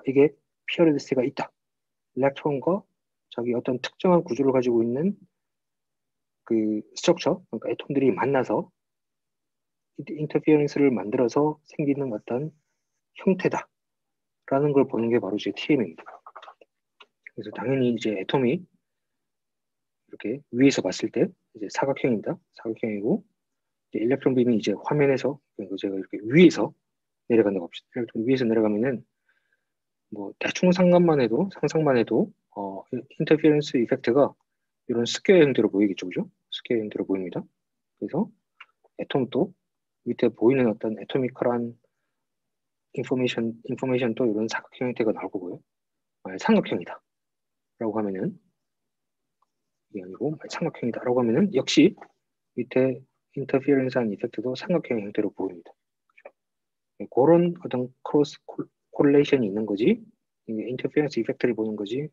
이게 피어리드스가 있다. 일렉트론과 자기 어떤 특정한 구조를 가지고 있는 그 스트럭처, 그러니까 애톰들이 만나서 인터피어런스를 만들어서 생기는 어떤 형태다. 라는 걸 보는 게 바로 이제 TM입니다. 그래서 당연히 이제 애톰이 이렇게 위에서 봤을 때 이제 사각형입니다. 사각형이고 이제 일렉트론 빔이 이제 화면에서 제가 이렇게 위에서 내려간다고 합시다. 일렉트론 위에서 내려가면은 뭐 대충 상상만 해도 인터피어런스 이펙트가 이런 스퀘어 형태로 보이겠죠, 그죠? 스퀘어 형태로 보입니다. 그래서 애톰도 밑에 보이는 어떤 애토미컬한 인포메이션도 이런 사각형 형태가 나올 거고요. 삼각형이다 라고 하면은 이게 아니고 삼각형이다라고 하면은 역시 밑에 인터피어런스한 이펙트도 삼각형 형태로 보입니다. 그런 어떤 크로스 콜레이션이 있는 거지, 이게 인터피어런스 이펙트를 보는 거지,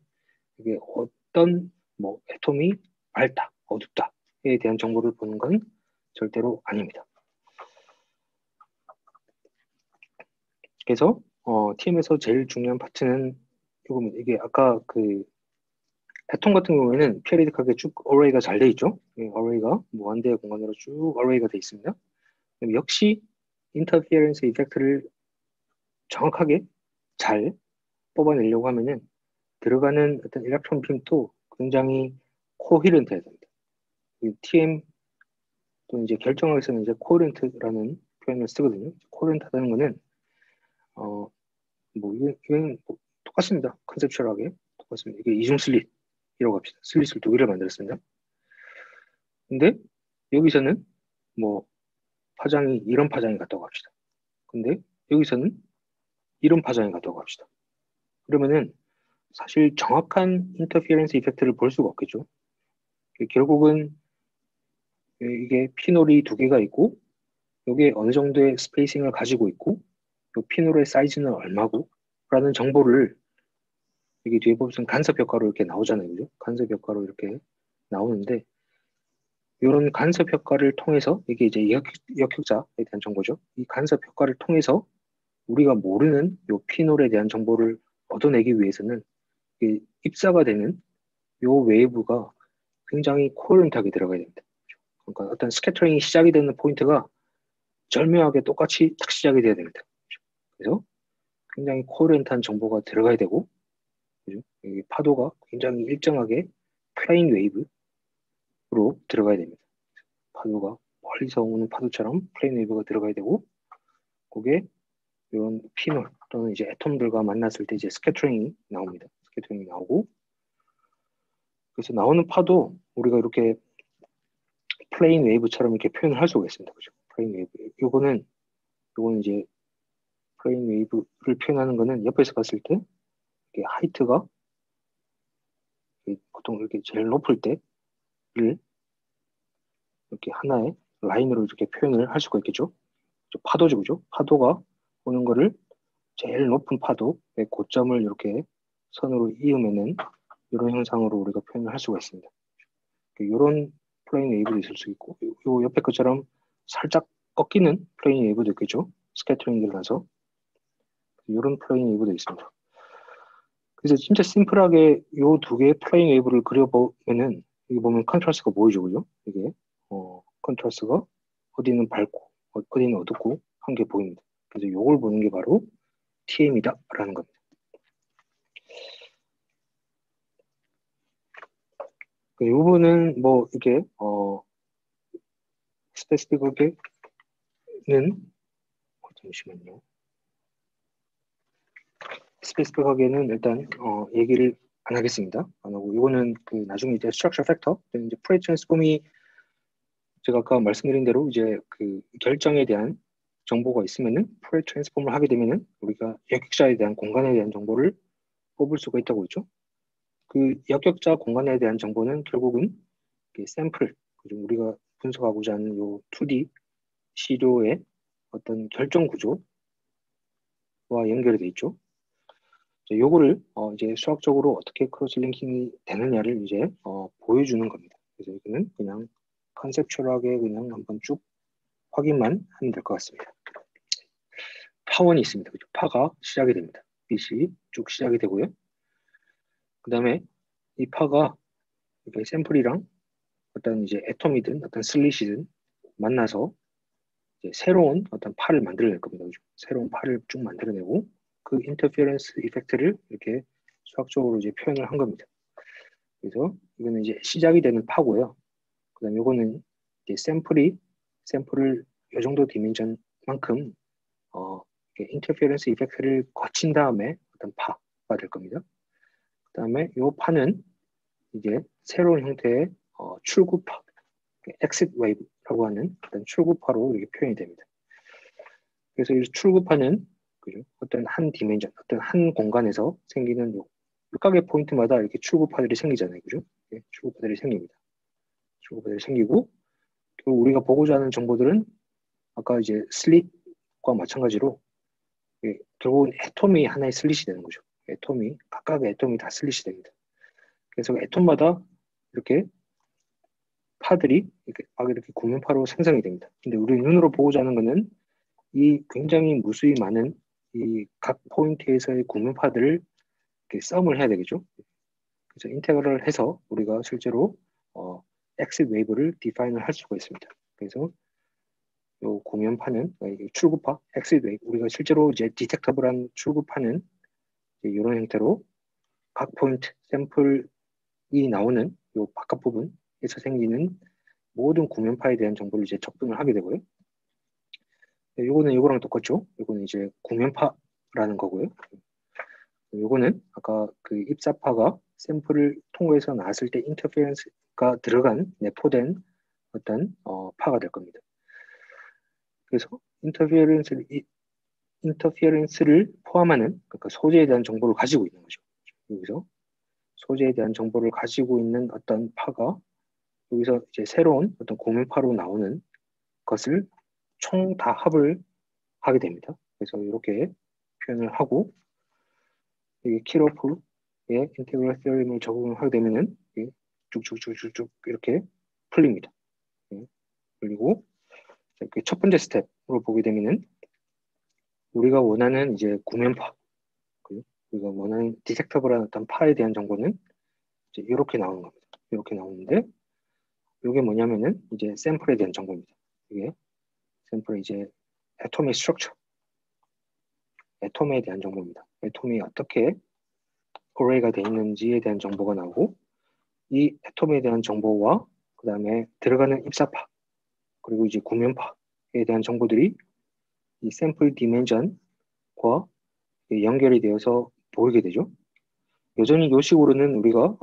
이게 어떤 뭐 애톰이 밝다, 어둡다에 대한 정보를 보는 건 절대로 아닙니다. 그래서 TM에서 제일 중요한 파트는 이겁니다. 이게 아까 그 애톰 같은 경우에는 피어리딕하게 쭉 어레이가 잘 돼 있죠. 어레이가 무한대의 공간으로 쭉 어레이가 돼 있습니다. 역시 인터피어런스 이펙트를 정확하게 잘 뽑아내려고 하면은 들어가는 어떤 일렉트론 빔도 굉장히 코히런트해야 됩니다. TM 또 이제 결정학에서는 이제 코히런트라는 표현을 쓰거든요. 코히런트하다는 거는 이건 똑같습니다. 컨셉츄얼하게 똑같습니다. 이게 이중 슬릿이라고 합시다. 슬릿을 두 개를 만들었습니다. 근데 여기서는 뭐 파장이 이런 파장이 같다고 합시다. 근데 여기서는 이런 파장이 같다고 합시다. 그러면은 사실 정확한 인터피어런스 이펙트를 볼 수가 없겠죠. 결국은 이게 피놀이 두 개가 있고 이게 어느 정도의 스페이싱을 가지고 있고 이 피놀의 사이즈는 얼마고 라는 정보를 여기 뒤에 보면 간섭 효과로 이렇게 나오잖아요. 그죠? 간섭 효과로 이렇게 나오는데, 이런 간섭 효과를 통해서, 이게 이제 역학자에 대한 정보죠. 이 간섭 효과를 통해서 우리가 모르는 요 피놀에 대한 정보를 얻어내기 위해서는 이 입사가 되는 요 웨이브가 굉장히 코어런트하게 들어가야 됩니다. 그러니까 어떤 스캐터링이 시작이 되는 포인트가 절묘하게 똑같이 딱 시작이 돼야 됩니다. 그래서 굉장히 코어런트한 정보가 들어가야 되고, 그죠? 이 파도가 굉장히 일정하게 플레인 웨이브로 들어가야 됩니다. 파도가 멀리서 오는 파도처럼 플레인 웨이브가 들어가야 되고, 그게 이런 피놀 또는 이제 애톰들과 만났을 때 이제 스캐터링이 나옵니다. 스캐터링이 나오고, 그래서 나오는 파도 우리가 이렇게 플레인 웨이브처럼 이렇게 표현을 할 수가 있습니다. 그죠? 플레인 웨이브. 요거는 이제 플레인 웨이브를 표현하는 거는 옆에서 봤을 때 이게 하이트가 보통 이렇게 제일 높을 때를 이렇게 하나의 라인으로 이렇게 표현을 할 수가 있겠죠. 파도죠, 그죠? 파도가 오는 거를 제일 높은 파도의 고점을 이렇게 선으로 이으면은 이런 형상으로 우리가 표현을 할 수가 있습니다. 이런 플레인 웨이브도 있을 수 있고, 요 옆에 것처럼 살짝 꺾이는 플레인 웨이브도 있겠죠. 스캐터링이 일어나서 이런 플레인 웨이브도 있습니다. 그래서 진짜 심플하게 요 두 개의 플레인 웨이브를 그려보면은 여기 보면 컨트라스트가 보이죠, 그죠? 이게 컨트라스트가 어디는 밝고 어디는 어둡고 한 게 보입니다. 그래서 요걸 보는 게 바로 TM이다라는 겁니다. 이 부분은 뭐 이렇게 스페시픽하게는 잠시만요. 스페시픽하게는 일단 얘기를 안 하겠습니다. 안 하고 이거는 그 나중에 이제 스트럭처 팩터, 이제 프레이 트랜스폼이 제가 아까 말씀드린 대로 이제 그 결정에 대한 정보가 있으면은 프레이 트랜스폼을 하게 되면은 우리가 역격자에 대한 공간에 대한 정보를 뽑을 수가 있다고 했죠. 그 역격자 공간에 대한 정보는 결국은 샘플, 그리고 우리가 분석하고자 하는 요 2D 시료의 어떤 결정 구조와 연결이 돼 있죠. 요거를 이제 수학적으로 어떻게 크로스 링킹이 되느냐를 이제 보여주는 겁니다. 그래서 이거는 그냥 컨셉츄얼하게 그냥 한번 쭉 확인만 하면 될 것 같습니다. 파원이 있습니다. 그죠? 파가 시작이 됩니다. 빛이 쭉 시작이 되고요. 그 다음에 이 파가 이렇게 샘플이랑 어떤 이제 애톰이든 어떤 슬릿이든 만나서 이제 새로운 어떤 파를 만들어낼 겁니다. 그죠? 새로운 파를 쭉 만들어내고 그 인터피어런스 이펙트를 이렇게 수학적으로 이제 표현을 한 겁니다. 그래서 이거는 이제 시작이 되는 파고요. 그다음 요거는 이제 샘플을 이 정도 디멘전만큼 인터피어런스 이펙트를 거친 다음에 어떤 파가 될 겁니다. 그다음에 요 파는 이제 새로운 형태의 출구파, 엑싯 웨이브라고 하는 어떤 출구파로 이렇게 표현이 됩니다. 그래서 이 출구파는 그죠? 어떤 한 디멘전, 어떤 한 공간에서 생기는 요 각각의 포인트마다 이렇게 출구파들이 생기잖아요, 그죠? 네, 출구파들이 생깁니다. 출구파들이 생기고 그리고 우리가 보고자 하는 정보들은 아까 이제 슬릿과 마찬가지로 결국은 애톰이 하나의 슬릿이 되는 거죠. 각각의 애톰이 다 슬릿이 됩니다. 그래서 애톰마다 이렇게 파들이 이렇게 구면파로 생성이 됩니다. 근데 우리 눈으로 보고자 하는 것은 이 굉장히 무수히 많은 이 각 포인트에서의 구면파들을 이렇게 썸을 해야 되겠죠. 그래서 인테그럴을 해서 우리가 실제로 엑싯 웨이브를 디파인을 할 수가 있습니다. 그래서 요 구면파는 출구파, 엑싯 웨이브, 우리가 실제로 이제 디텍터블한 출구파는 이런 형태로 각 포인트 샘플이 나오는 요 바깥 부분에서 생기는 모든 구면파에 대한 정보를 이제 접근을 하게 되고요. 요거는 요거랑 똑같죠. 요거는 이제 구면파라는 거고요. 요거는 아까 그 입사파가 샘플을 통과해서 나왔을 때 인터페런스가 들어간 내포된 어떤 파가 될 겁니다. 그래서 인터피어런스를 포함하는 그러니까 소재에 대한 정보를 가지고 있는 거죠. 여기서 소재에 대한 정보를 가지고 있는 어떤 파가 여기서 이제 새로운 어떤 구면파로 나오는 것을 총 다 합을 하게 됩니다. 그래서 이렇게 표현을 하고 이게 킬오프 인테그럴 theorem을 적용하게 되면은 쭉쭉쭉쭉쭉 이렇게 풀립니다. 그리고 첫 번째 스텝으로 보게 되면은 우리가 원하는 이제 구면파, 우리가 원하는 디텍터블한 어떤 파에 대한 정보는 이제 이렇게 나오는 겁니다. 이렇게 나오는데 이게 뭐냐면은 이제 샘플에 대한 정보입니다. 이게 샘플의 이제 애톰의 스트럭처, 애톰에 대한 정보입니다. 애톰이 어떻게 어레이가 되어 있는지에 대한 정보가 나오고 이 애톰에 대한 정보와 그 다음에 들어가는 입사파 그리고 이제 구면파에 대한 정보들이 이 샘플 디멘전과 연결이 되어서 보이게 되죠. 여전히 이 식으로는 우리가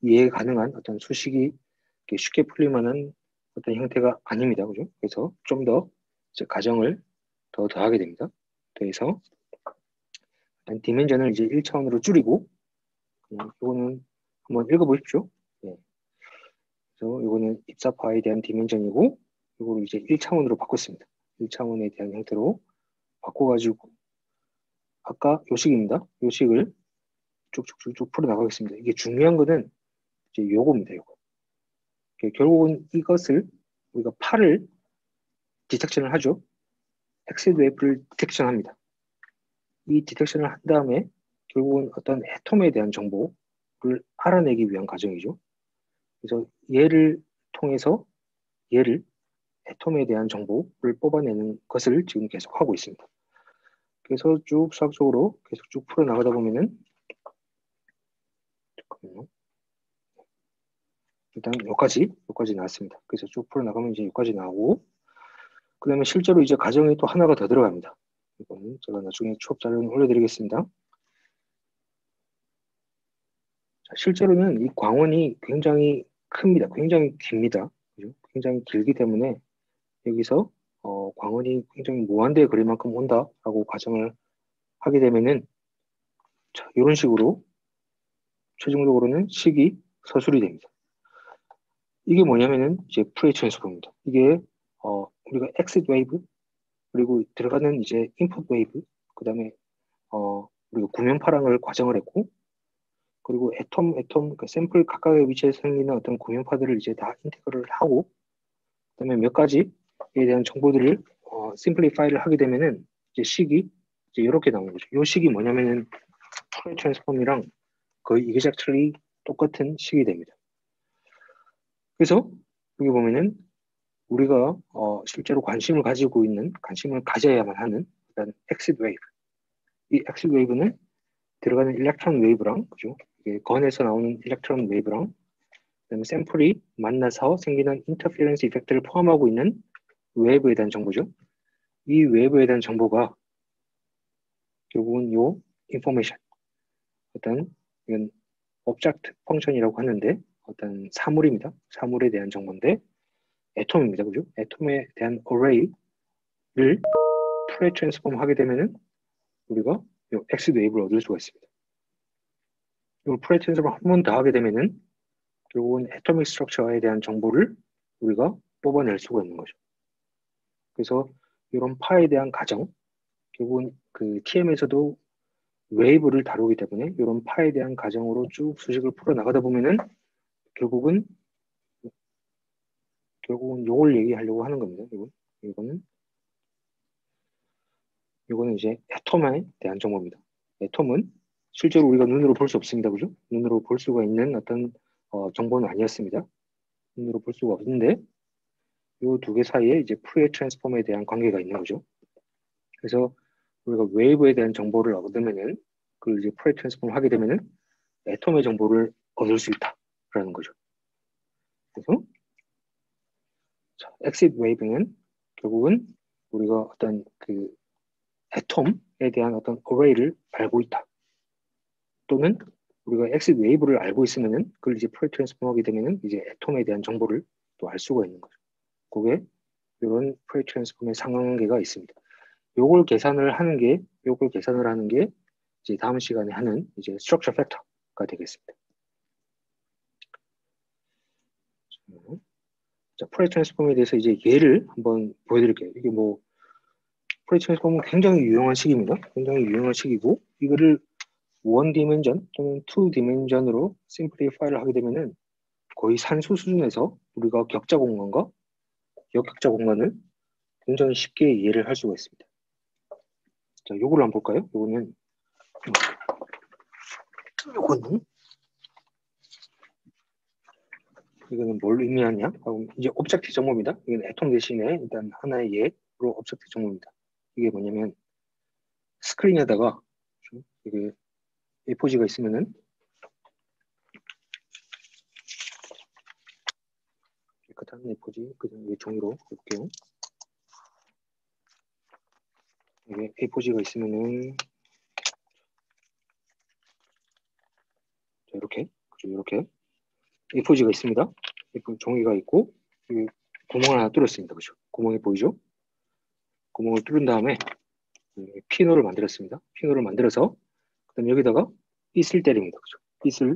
이해 가능한 어떤 수식이 쉽게 풀릴만한 어떤 형태가 아닙니다. 그죠? 그래서 좀 더 가정을 더 더하게 됩니다. 그래서 디멘전을 이제 1차원으로 줄이고 이거는 한번 읽어보십시오. 네. 그래서 이거는 입사파에 대한 디멘전이고 이거를 이제 1차원으로 바꿨습니다. 1차원에 대한 형태로 바꿔가지고 아까 요식입니다. 요식을 쭉쭉쭉쭉 풀어나가겠습니다. 이게 중요한 거는 이제 요겁니다. 요거. 결국은 이것을 우리가 파를 디텍션을 하죠. 엑시드 웨이브를 디텍션합니다. 이 디텍션을 한 다음에 결국은 어떤 애톰에 대한 정보를 알아내기 위한 과정이죠. 그래서 얘를 통해서 얘를 애톰에 대한 정보를 뽑아내는 것을 지금 계속 하고 있습니다. 그래서 쭉 수학적으로 계속 쭉 풀어나가다 보면은 잠깐만요. 일단 여기까지 나왔습니다. 그래서 쭉 풀어나가면 이제 여기까지 나오고 그 다음에 실제로 이제 과정이 또 하나가 더 들어갑니다. 이거는 제가 나중에 추업 자료는 올려드리겠습니다. 자, 실제로는 이 광원이 굉장히 큽니다. 굉장히 깁니다. 그죠? 굉장히 길기 때문에 여기서 광원이 굉장히 무한대의 거리 만큼 온다라고 가정을 하게 되면은 자, 이런 식으로 최종적으로는 식이 서술이 됩니다. 이게 뭐냐면은 이제 프레이 트랜스포입니다. 이게 우리가 엑싯 웨이브 그리고 들어가는 이제 인풋 웨이브 그다음에 우리가 구면파랑을 과정을 했고 그리고 애톰 그 샘플 각각의 위치에서 생기는 어떤 구면파들을 이제 다 인테그럴을 하고 그다음에 몇 가지에 대한 정보들을 심플리파이를 하게 되면은 이제 식이 이제 이렇게 나오는 거죠. 이 식이 뭐냐면은 프레이 트랜스폼이랑 거의 exactly 똑같은 식이 됩니다. 그래서 여기 보면은 우리가 실제로 관심을 가져야만 하는 일단 엑시드 웨이브. 이 엑시드 웨이브는 들어가는 일렉트론 웨이브랑 그죠? 이게 건에서 나오는 일렉트론 웨이브랑 그다음에 샘플이 만나서 생기는 인터피어런스 이펙트를 포함하고 있는 웨이브에 대한 정보죠. 이 웨이브에 대한 정보가 결국은 요 인포메이션 어떤 이건 object 펑션이라고 하는데 어떤 사물입니다. 사물에 대한 정보인데 애톰입니다. 그죠? 애톰에 대한 array를 프레 트랜스폼 하게 되면은 우리가 요 엑시드 웨이브를 얻을 수가 있습니다. 이 프레 트랜스폼 한 번 더 하게 되면은 결국은 애토믹 스트럭처에 대한 정보를 우리가 뽑아낼 수가 있는 거죠. 그래서 이런 파에 대한 가정, 결국은 그 TM에서도 웨이브를 다루기 때문에 이런 파에 대한 가정으로 쭉 수식을 풀어나가다 보면은 결국은 요걸 얘기하려고 하는 겁니다. 이거는 이제 애톰에 대한 정보입니다. 애톰은 실제로 우리가 눈으로 볼 수 없습니다. 그죠? 눈으로 볼 수가 있는 어떤 정보는 아니었습니다. 눈으로 볼 수가 없는데 이 두 개 사이에 이제 프레이 트랜스폼에 대한 관계가 있는 거죠. 그래서 우리가 웨이브에 대한 정보를 얻으면은 그걸 이제 프레이 트랜스폼을 하게 되면은 애톰의 정보를 얻을 수 있다라는 거죠. 그래서 엑시드 웨이브는 결국은 우리가 어떤 그 애톰에 대한 어떤 어레이를 알고 있다. 또는 우리가 엑시드 웨이브를 알고 있으면은 그걸 이제 프레이 트랜스폼 하게 되면은 이제 애톰에 대한 정보를 또 알 수가 있는 거죠. 그게 이런 프레이 트랜스폼의 상관관계가 있습니다. 요걸 계산을 하는 게 이제 다음 시간에 하는 이제 스트럭처 팩터가 되겠습니다. 자, 프레이 트랜스폼에 대해서 이제 예를 한번 보여드릴게요. 이게 뭐 프레이 트랜스폼은 굉장히 유용한 식입니다. 굉장히 유용한 식이고 이거를 원 디멘전 또는 투 디멘전으로 심플리파이를 하게 되면은 거의 산수 수준에서 우리가 격자 공간과 역격자 공간을 굉장히 쉽게 이해를 할 수가 있습니다. 자, 요거를 한번 볼까요? 요거는 이거는 뭘 의미하냐? 이제 옵젝트 정보입니다. 이건 애통 대신에 일단 하나의 예로 옵젝트 정보입니다. 이게 뭐냐면 스크린에다가 이게 A4지가 있으면은 깨끗한 A4지 그냥 종이로 해볼게요. 이게 A4지가 있으면은 자, 이렇게 그죠? 이렇게 A4지가 있습니다. 종이가 있고 여기 구멍을 하나 뚫었습니다. 그죠? 구멍이 보이죠? 구멍을 뚫은 다음에 피노를 만들었습니다. 피노를 만들어서 그다음 여기다가 빗을 때립니다. 그죠? 빗을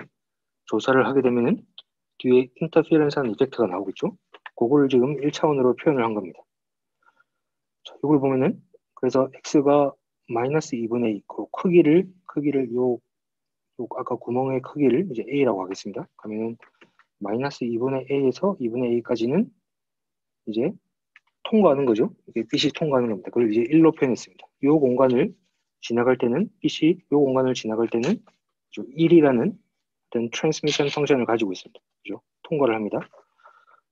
조사를 하게 되면은 뒤에 인터피어런스한 이펙트가 나오겠죠? 그거를 지금 1차원으로 표현을 한 겁니다. 자, 이걸 보면은 그래서 x가 마이너스 2분의 2, 그 크기를 요 아까 구멍의 크기를 이제 a라고 하겠습니다. 그러면은 마이너스 2분의 a에서 2분의 a까지는 이제 통과하는 거죠. 이게 빛이 통과하는 겁니다. 그걸 이제 1로 표현했습니다. 이 공간을 지나갈 때는 빛이 이 공간을 지나갈 때는 1이라는 어떤 트랜스미션 펑션을 가지고 있습니다. 그죠? 통과를 합니다.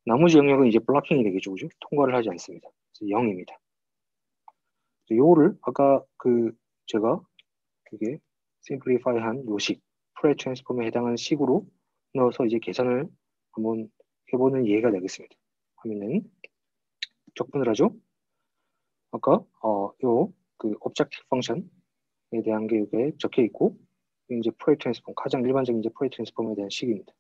나머지 영역은 이제 블락킹이 되겠죠. 그죠? 통과를 하지 않습니다. 그래서 0입니다. 요거를 아까 제가 그게 심플리파이한 요식, 프레 트랜스폼에 해당하는 식으로 넣어서 이제 계산을 한번 해보는 예가 되겠습니다. 하면은 적분을 하죠. 아까 objective function에 대한 게 여기에 적혀 있고 이제 프레 트랜스폼 가장 일반적인 이제 프레 트랜스폼에 대한 식입니다.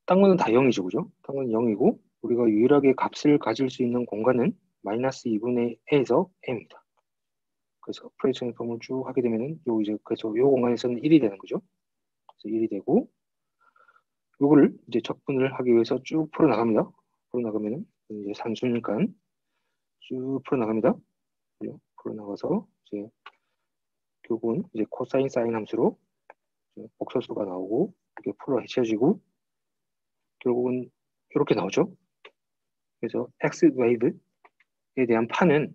딴 거는 다 0이죠, 그죠? 딴 거는 0이고 우리가 유일하게 값을 가질 수 있는 공간은 마이너스 2분의 A에서 M입니다. 그래서 프레 트랜스폼을 쭉 하게 되면은 그래서 요 공간에서는 1이 되는 거죠. 그래서 1이 되고 요거를 이제 적분을 하기 위해서 쭉 풀어 나갑니다. 풀어 나가면은 이제 산수니까 쭉 풀어 나갑니다. 풀어 나가서 이제 결국은 이제 코사인 사인 함수로 복소수가 나오고 이렇게 풀어 헤쳐지고 결국은 이렇게 나오죠. 그래서 x 웨이브에 대한 판은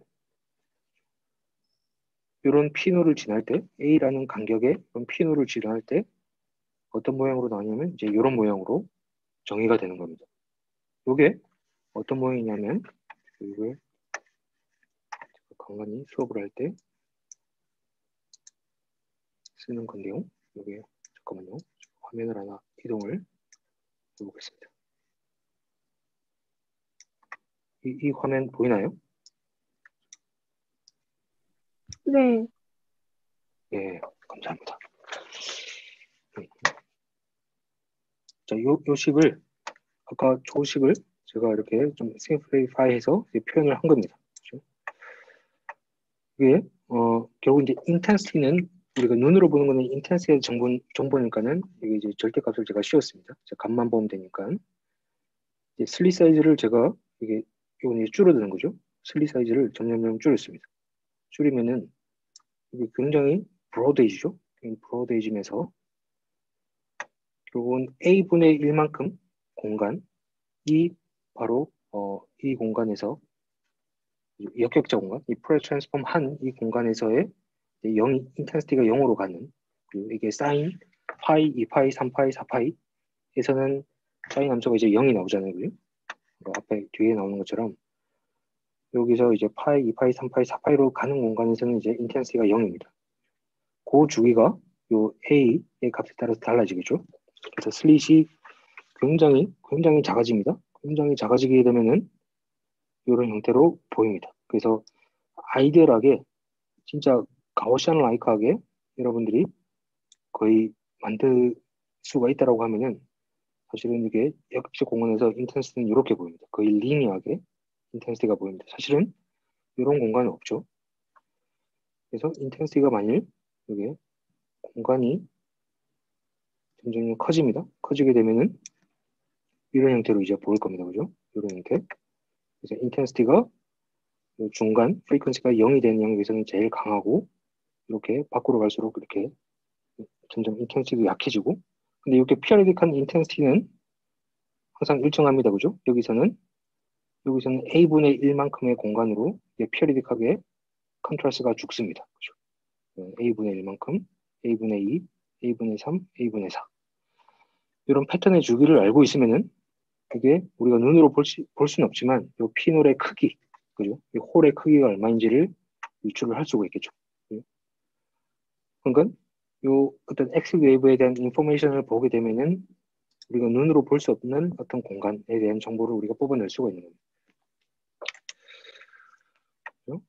이런 P노를 지날 때 A라는 간격에 이런 P노를 지날 때 어떤 모양으로 나오냐면 이제 이런 모양으로 정의가 되는 겁니다. 이게 어떤 모양이냐면 이걸 간간히 수업을 할 때 쓰는 건데요. 여기 잠깐만요. 화면을 하나 이동을 해보겠습니다. 이 화면 보이나요? 네. 예, 감사합니다. 자, 요 식을 아까 조식을 제가 이렇게 좀 심플리파이해서 표현을 한 겁니다. 그렇죠? 이게 결국 이제 인텐시티는 우리가 눈으로 보는 거는 인텐시티의 정보니까는 이게 이제 절대값을 제가 씌웠습니다. 제가 값만 보면 되니까 이제 슬릿 사이즈를 제가 이게 이건 이제 줄어드는 거죠. 슬릿 사이즈를 점점 줄였습니다. 줄이면은 이게 굉장히 브로드해지죠. 브로드해지면서 결국은 A분의 1만큼 공간이 바로 이 공간에서 역격자 공간, 이 프레 트랜스폼 한 이 공간에서의 0, 인텐시티가 0으로 가는 그리고 이게 사인 파이, 2파이, 3파이, 4파이에서는 사인 함수가 이제 0이 나오잖아요. 그죠? 앞에 뒤에 나오는 것처럼 여기서 이제 파이, 2파이, 3파이, 4파이로 가는 공간에서는 이제 인텐시티가 0입니다. 그 주기가 요 A의 값에 따라서 달라지겠죠. 그래서 슬릿이 굉장히 작아집니다. 굉장히 작아지게 되면은 이런 형태로 보입니다. 그래서 아이디얼하게 진짜 가오시안 라이크하게 여러분들이 거의 만들 수가 있다라고 하면은 사실은 이게 역시 공간에서 인텐시티는 이렇게 보입니다. 거의 리니어하게 인텐시티가 보입니다. 사실은 이런 공간은 없죠. 그래서 인텐시티가 만일 이게 공간이 점점 커집니다. 커지게 되면은 이런 형태로 이제 보일 겁니다. 그죠? 이런 형태. 그래서 인텐시티가 중간 프리퀀시가 0이 되는 영역에서는 제일 강하고 이렇게 밖으로 갈수록 이렇게 점점 인텐시티도 약해지고, 근데 이렇게 피어리딕한 인텐시티는 항상 일정합니다. 그죠? 여기서는 A분의 1만큼의 공간으로 피어리딕하게 컨트라스트가 죽습니다. 그죠? A분의 1만큼, A분의 2, A분의 3, A분의 4. 이런 패턴의 주기를 알고 있으면은 그게 우리가 눈으로 볼 수는 없지만 이 피놀의 크기, 그죠? 이 홀의 크기가 얼마인지를 유출을 할 수가 있겠죠. 그러니까 요 어떤 X 웨이브에 대한 인포메이션을 보게 되면은 우리가 눈으로 볼 수 없는 어떤 공간에 대한 정보를 우리가 뽑아낼 수가 있는 겁니다. 그죠?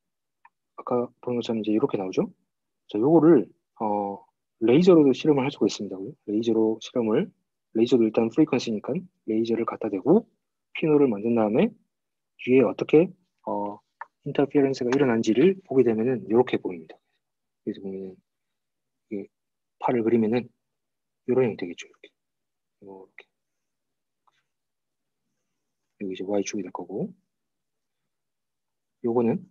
아까 본 것처럼 이제 이렇게 나오죠. 자, 요거를 레이저로도 실험을 할 수가 있습니다. 레이저도 일단 프리퀀시니까 레이저를 갖다 대고 피놀을 만든 다음에 뒤에 어떻게 인터피어런스가 일어난지를 보게 되면은 이렇게 보입니다. 그래서 보면은 이게 팔을 그리면은 이런 형이 되겠죠. 이렇게 여기 이제 y축이 될 거고, 요거는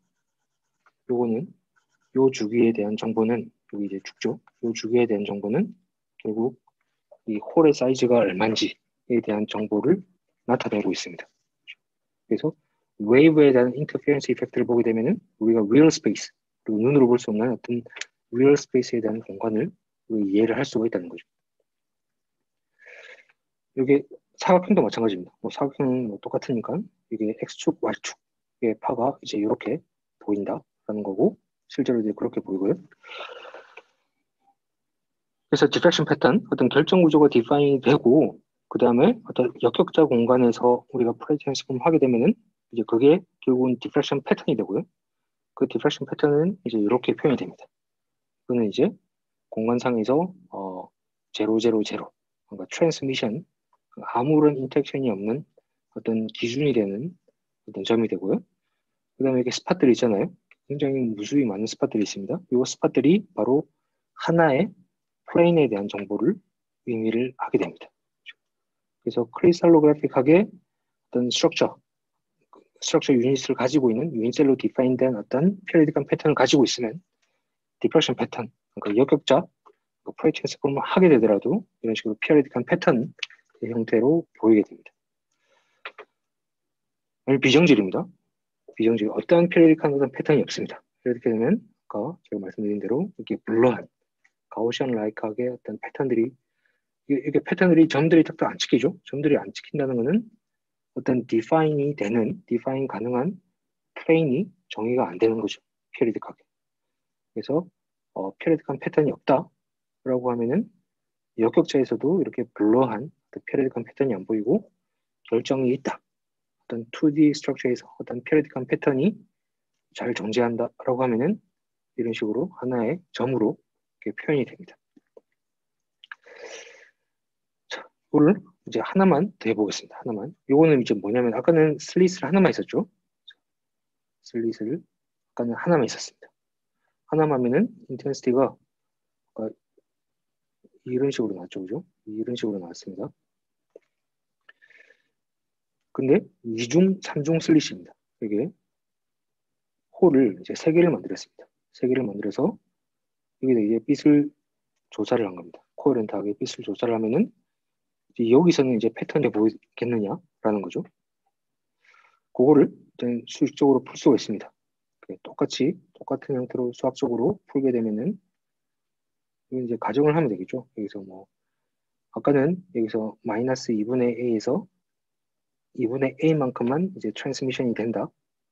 요 주기에 대한 정보는 여기 이제 축죠. 요 주기에 대한 정보는 결국 이 홀의 사이즈가 얼마인지에 대한 정보를 나타내고 있습니다. 그래서 웨이브에 대한 인터페런스 이펙트를 보게 되면은 우리가 리얼 스페이스, 그리고 눈으로 볼 수 없는 어떤 리얼 스페이스에 대한 공간을 이해를 할 수가 있다는 거죠. 이게 사각형도 마찬가지입니다. 사각형은 똑같으니까 이게 x축, y축의 파가 이제 이렇게 보인다라는 거고, 실제로 이제 그렇게 보이고요. 그래서 디프렉션 패턴, 어떤 결정 구조가 디파인이 되고, 그 다음에 어떤 역격자 공간에서 우리가 프레젠스폼 하게 되면은 이제 그게 결국은 디프렉션 패턴이 되고요. 그 디프렉션 패턴은 이제 이렇게 표현이 됩니다. 그거는 이제 공간상에서 0, 0, 0, 그러니까 트랜스미션, 아무런 인터랙션이 없는 어떤 기준이 되는 어떤 점이 되고요. 그 다음에 이렇게 스팟들이 있잖아요. 굉장히 무수히 많은 스팟들이 있습니다. 이 스팟들이 바로 하나의 플레인에 대한 정보를 의미를 하게 됩니다. 그래서 크리스탈로그래픽하게 어떤 스트럭처 유닛을 가지고 있는 유닛셀로 디파인된 어떤 피어리딕한 패턴을 가지고 있으면 디프렉션 패턴, 그러니까 역격자 프레이트랜스폼을 하게 되더라도 이런 식으로 피어리딕한 패턴의 형태로 보이게 됩니다. 비정질입니다. 비정질, 어떠한 피어리딕한 어떤 패턴이 없습니다. 이렇게 되면 아까 제가 말씀드린 대로 이렇게 블러한 가우시안 라이크하게 어떤 패턴들이, 이게 패턴들이 점들이 딱딱 안 찍히죠. 점들이 안 찍힌다는 것은 어떤 디파인 가능한 플레인이 정의가 안 되는 거죠. 피어리딕하게. 그래서 피어리딕한 패턴이 없다라고 하면은 역격자에서도 이렇게 블러한 피어리딕한 패턴이 안 보이고 결정이 있다. 어떤 2D 스트럭처에서 어떤 피어리딕한 패턴이 잘 존재한다라고 하면은 이런 식으로 하나의 점으로 이렇게 표현이 됩니다. 자, 이거를 이제 하나만 더 해보겠습니다. 하나만. 요거는 이제 뭐냐면 아까는 슬릿을 하나만 있었죠. 슬릿을 아까는 하나만 있었습니다. 하나만 하면은 인텐시티가 이런 식으로 나왔죠, 그죠? 이런 식으로 나왔습니다. 근데 2중, 3중 슬릿입니다. 이게 홀을 이제 3개를 만들었습니다. 3개를 만들어서 여기다 이제 빛을 조사를 한 겁니다. 코어렌트하게 빛을 조사를 하면은 이제 여기서는 이제 패턴이 보이겠느냐라는 거죠. 그거를 일단 수식적으로 풀 수가 있습니다. 똑같은 형태로 수학적으로 풀게 되면은 이제 가정을 하면 되겠죠. 여기서 아까는 여기서 마이너스 2분의 A에서 2분의 A만큼만 이제 트랜스미션이 된다.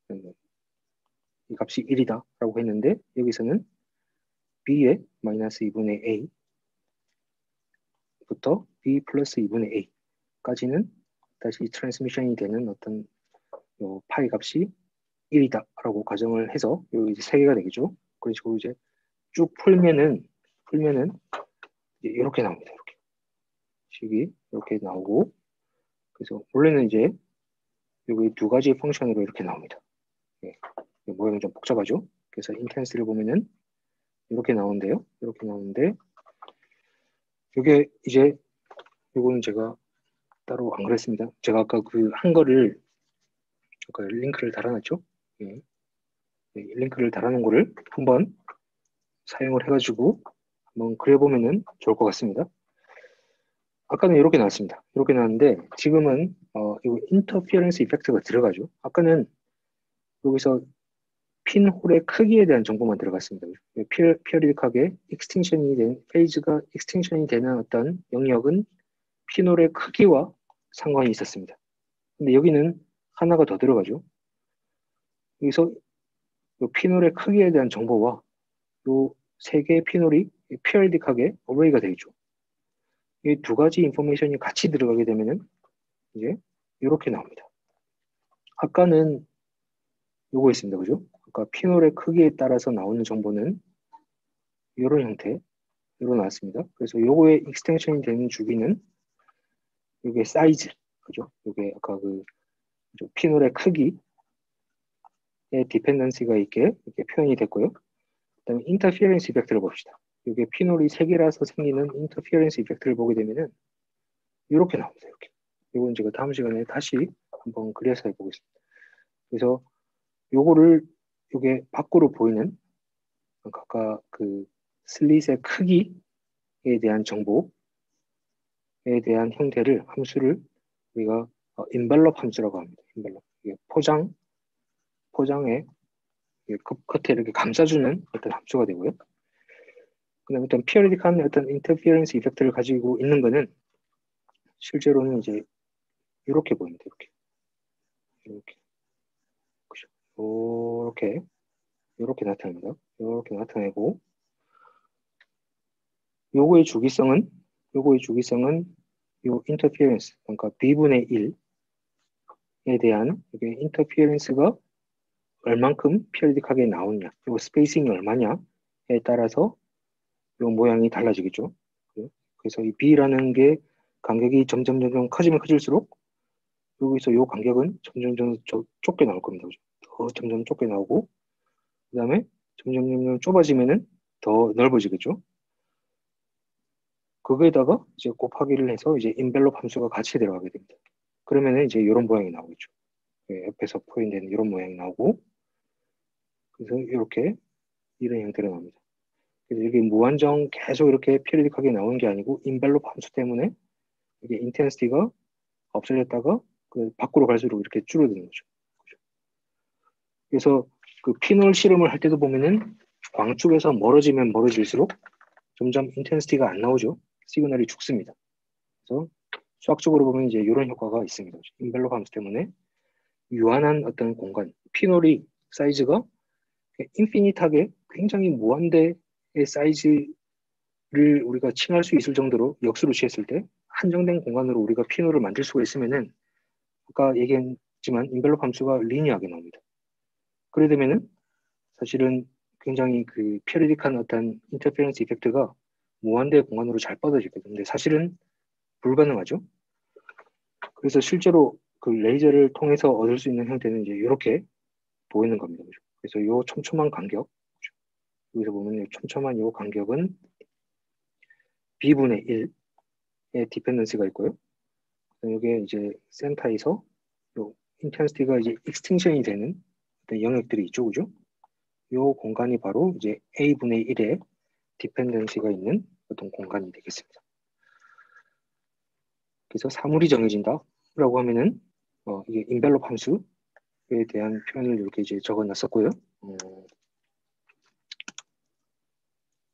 이 값이 1이다 라고 했는데 여기서는 B의 마이너스 2분의 A부터 B 플러스 2분의 A까지는 다시 트랜스미션이 되는 어떤 파이 값이 1이다 라고 가정을 해서 여기 이제 3개가 되겠죠. 그런 식으로 이제 쭉 풀면은 이제 이렇게 나옵니다. 이렇게 식이 이렇게 나오고, 그래서 원래는 이제 여기 2가지 펑션으로 이렇게 나옵니다. 네. 모양이 좀 복잡하죠. 그래서 인텐스를 보면은 이렇게 나오는데요. 이렇게 나오는데 이게 이제 이거는 제가 따로 안 그랬습니다. 제가 아까 그 한거를 링크를 달아놨죠. 네. 네, 링크를 달아놓은 거를 한번 사용을 해가지고 한번 그려보면은 좋을 것 같습니다. 아까는 이렇게 나왔습니다. 이렇게 나왔는데 지금은 이거 인터피어런스 이펙트가 들어가죠. 아까는 여기서 핀홀의 크기에 대한 정보만 들어갔습니다. 피어리딕하게 익스팅션이 된 페이지가 익스팅션이 되는 어떤 영역은 핀홀의 크기와 상관이 있었습니다. 근데 여기는 하나가 더 들어가죠. 여기서 이 핀홀의 크기에 대한 정보와 이 세 개의 핀홀이 피어리딕하게 어레이가 되죠. 이 두 가지 인포메이션이 같이 들어가게 되면은 이제 이렇게 나옵니다. 아까는 요거 있습니다. 그죠? 아까 핀홀의 크기에 따라서 나오는 정보는 이런 형태로 나왔습니다. 그래서 요거의 익스텐션이 되는 주기는 요게 사이즈, 그죠? 요게 아까 그 핀홀의 크기에 디펜던시가 있게 이렇게 표현이 됐고요. 그다음에 인터피어런스 이펙트를 봅시다. 요게 핀홀이 3개라서 생기는 인터피어런스 이펙트를 보게 되면은 이렇게 나옵니다. 이렇게. 이건 제가 다음 시간에 다시 한번 그려서 해보겠습니다. 그래서 요거를 요게 밖으로 보이는 아까 그 슬릿의 크기에 대한 정보에 대한 형태를 함수를 우리가 인벨롭 함수라고 합니다. 인벨롭. 이게 포장에 겉에 이렇게 감싸주는 어떤 함수가 되고요. 그다음에 어떤 피어리딕한 어떤 인터피어런스 이펙트를 가지고 있는 거는 실제로는 이제 이렇게 보입니다. 이렇게 그죠? 이렇게 나타납니다. 이렇게 나타내고 요거의 주기성은 요 인터피어런스 그러니까 b분의 1에 대한 이게 인터피어런스가 얼만큼 피어리딕하게 나오냐, 요 스페이싱이 얼마냐에 따라서 요 모양이 달라지겠죠. 그래서 이 b라는 게 간격이 점점 커지면 커질수록 여기서 요 간격은 점점 좁게 나올 겁니다. 그죠? 더 점점 좁게 나오고 그 다음에 점점 좁아지면은 더 넓어지겠죠. 거기에다가 이제 곱하기를 해서 이제 인벨롭 함수가 같이 들어가게 됩니다. 그러면은 이제 이런 모양이 나오겠죠. 옆에서 표현되는 이런 모양이 나오고 그래서 이렇게 이런 형태로 나옵니다. 그래서 이게 무한정 계속 이렇게 피리딕하게 나오는 게 아니고 인벨롭 함수 때문에 이게 인텐시티가 없어졌다가 그 밖으로 갈수록 이렇게 줄어드는 거죠. 그래서 그 피놀 실험을 할 때도 보면은 광축에서 멀어지면 멀어질수록 점점 인텐시티가 안 나오죠. 시그널이 죽습니다. 그래서 수학적으로 보면 이제 이런 효과가 있습니다. 인벨롭 함수 때문에 유한한 어떤 공간, 피놀이 사이즈가 인피니트하게 굉장히 무한대의 사이즈를 우리가 칭할 수 있을 정도로 역수로 취했을 때 한정된 공간으로 우리가 피놀을 만들 수가 있으면은 아까 얘기했지만 인벨롭 함수가 리니어하게 나옵니다. 그래 되면은 사실은 굉장히 그 피어리딕한 어떤 인터페런스 이펙트가 무한대 공간으로 잘 뻗어지게 되는데 사실은 불가능하죠. 그래서 실제로 그 레이저를 통해서 얻을 수 있는 형태는 이제 이렇게 보이는 겁니다. 그래서 이 촘촘한 간격, 여기서 보면 촘촘한 이 간격은 b분의 1의 디펜던시가 있고요. 이게 이제 센터에서 요 인텐시티가 이제 익스팅션이 되는 어떤 영역들이 있죠, 그죠? 이 공간이 바로 이제 a분의 1의 디펜던시가 있는 어떤 공간이 되겠습니다. 그래서 사물이 정해진다라고 하면은 이게 인벨롭 함수에 대한 표현을 이렇게 이제 적어놨었고요.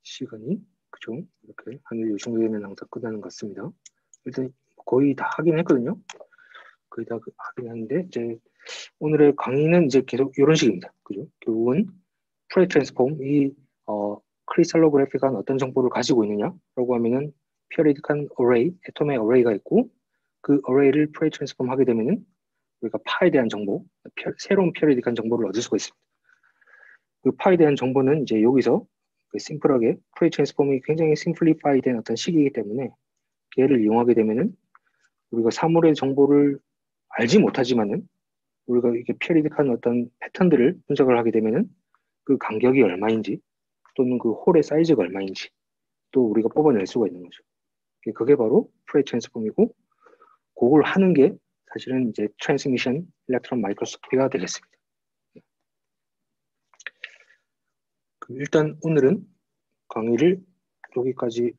시간이 그죠? 이렇게 한 요 정도 되면 항상 끝나는 것 같습니다. 일단 거의 다 하긴 했거든요. 거의 다 하긴 했는데 이제 오늘의 강의는 이제 계속 이런 식입니다. 그죠? 결국은 프레이 트랜스폼 이 크리스탈로그래픽한 어떤 정보를 가지고 있느냐라고 하면은 피어리딕한 어레이, 애톰의 어레이가 있고 그 어레이를 프레이 트랜스폼 하게 되면은 우리가 파에 대한 정보, 새로운 피어리딕한 정보를 얻을 수가 있습니다. 그 파에 대한 정보는 이제 여기서 심플하게 프레이 트랜스폼이 굉장히 심플리파이된 어떤 식이기 때문에 걔를 이용하게 되면은 우리가 사물의 정보를 알지 못하지만은 우리가 이렇게 피어리딕한 어떤 패턴들을 분석을 하게 되면은 그 간격이 얼마인지 또는 그 홀의 사이즈가 얼마인지 또 우리가 뽑아낼 수가 있는 거죠. 그게 바로 프레이 트랜스폼이고 그걸 하는 게 사실은 이제 트랜스미션 일렉트론 마이크로스코피가 되겠습니다. 일단 오늘은 강의를 여기까지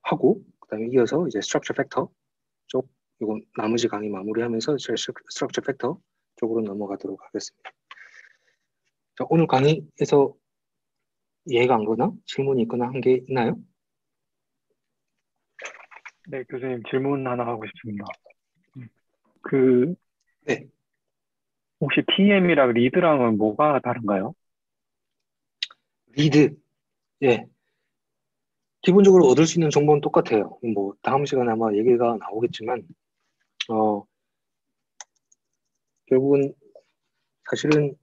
하고 그다음에 이어서 이제 스트럭처 팩터 쪽 이건 나머지 강의 마무리하면서 스트럭처 팩터 쪽으로 넘어가도록 하겠습니다. 자, 오늘 강의에서 이해가 안 거나 질문이 있거나 한 게 있나요? 네, 교수님 질문 하나 하고 싶습니다. 그 네. 혹시 TM이랑 리드랑은 뭐가 다른가요? 리드. 예. 기본적으로 얻을 수 있는 정보는 똑같아요. 뭐 다음 시간에 아마 얘기가 나오겠지만 결국은 사실은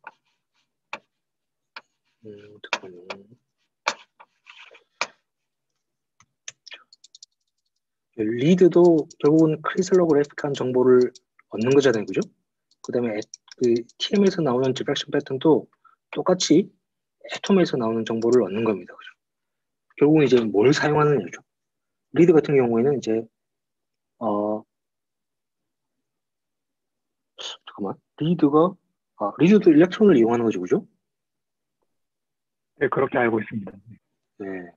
잠깐만요. 리드도 결국은 크리슬러그래픽한 정보를 얻는 거잖아요, 그죠? 그다음에 그 TM에서 나오는 디렉션 패턴도 똑같이 애톰에서 나오는 정보를 얻는 겁니다, 그죠? 결국은 이제 뭘 사용하느냐죠. 리드 같은 경우에는 이제 잠깐만 리드도 일렉트론을 이용하는 거죠, 그죠? 네, 그렇게 알고 있습니다. 네,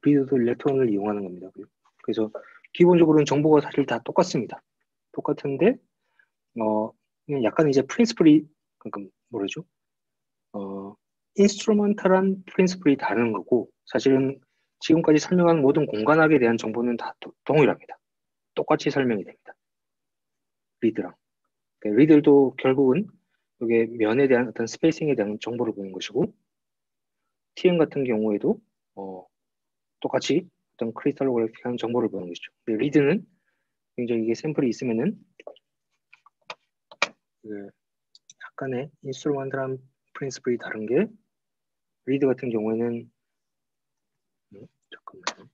리드도 일렉트론을 이용하는 겁니다, 그죠? 그래서 기본적으로는 정보가 사실 다 똑같습니다. 똑같은데 그냥 약간 이제 프린시플이 그러니까 뭐라죠? 인스트루먼탈한 프린시플이 다른 거고 사실은 지금까지 설명한 모든 공간학에 대한 정보는 다 동일합니다. 똑같이 설명이 됩니다. 리드랑. 그러니까 리들도 결국은 이게 면에 대한 어떤 스페이싱에 대한 정보를 보는 것이고 TM 같은 경우에도 똑같이 어떤 크리스탈로그래픽한 정보를 보는 것이죠. 근데 리드는 굉장히 이게 샘플이 있으면은 그 약간의 인스트루먼탈한 프린시플이 다른 게 리드 같은 경우에는 잠깐만요.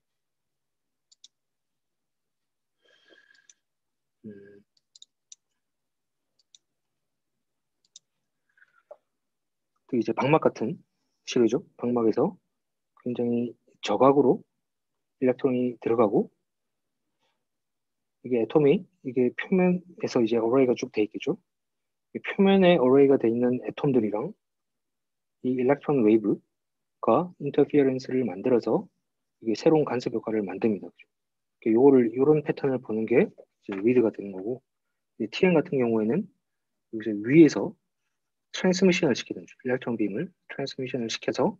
또 이제 방막 같은 식이죠. 방막에서 굉장히 저각으로 일렉트론이 들어가고 이게 애톰이 이게 표면에서 이제 어레이가 쭉 돼 있겠죠. 이 표면에 어레이가 돼 있는 애톰들이랑 이 일렉트론 웨이브가 인터피어런스를 만들어서 이게 새로운 간섭 효과를 만듭니다. 요런 패턴을 보는 게 이제 리드가 되는 거고 TM 같은 경우에는 여기서 위에서 트랜스미션을 시키는 거죠. 일렉트론 빔을 트랜스미션을 시켜서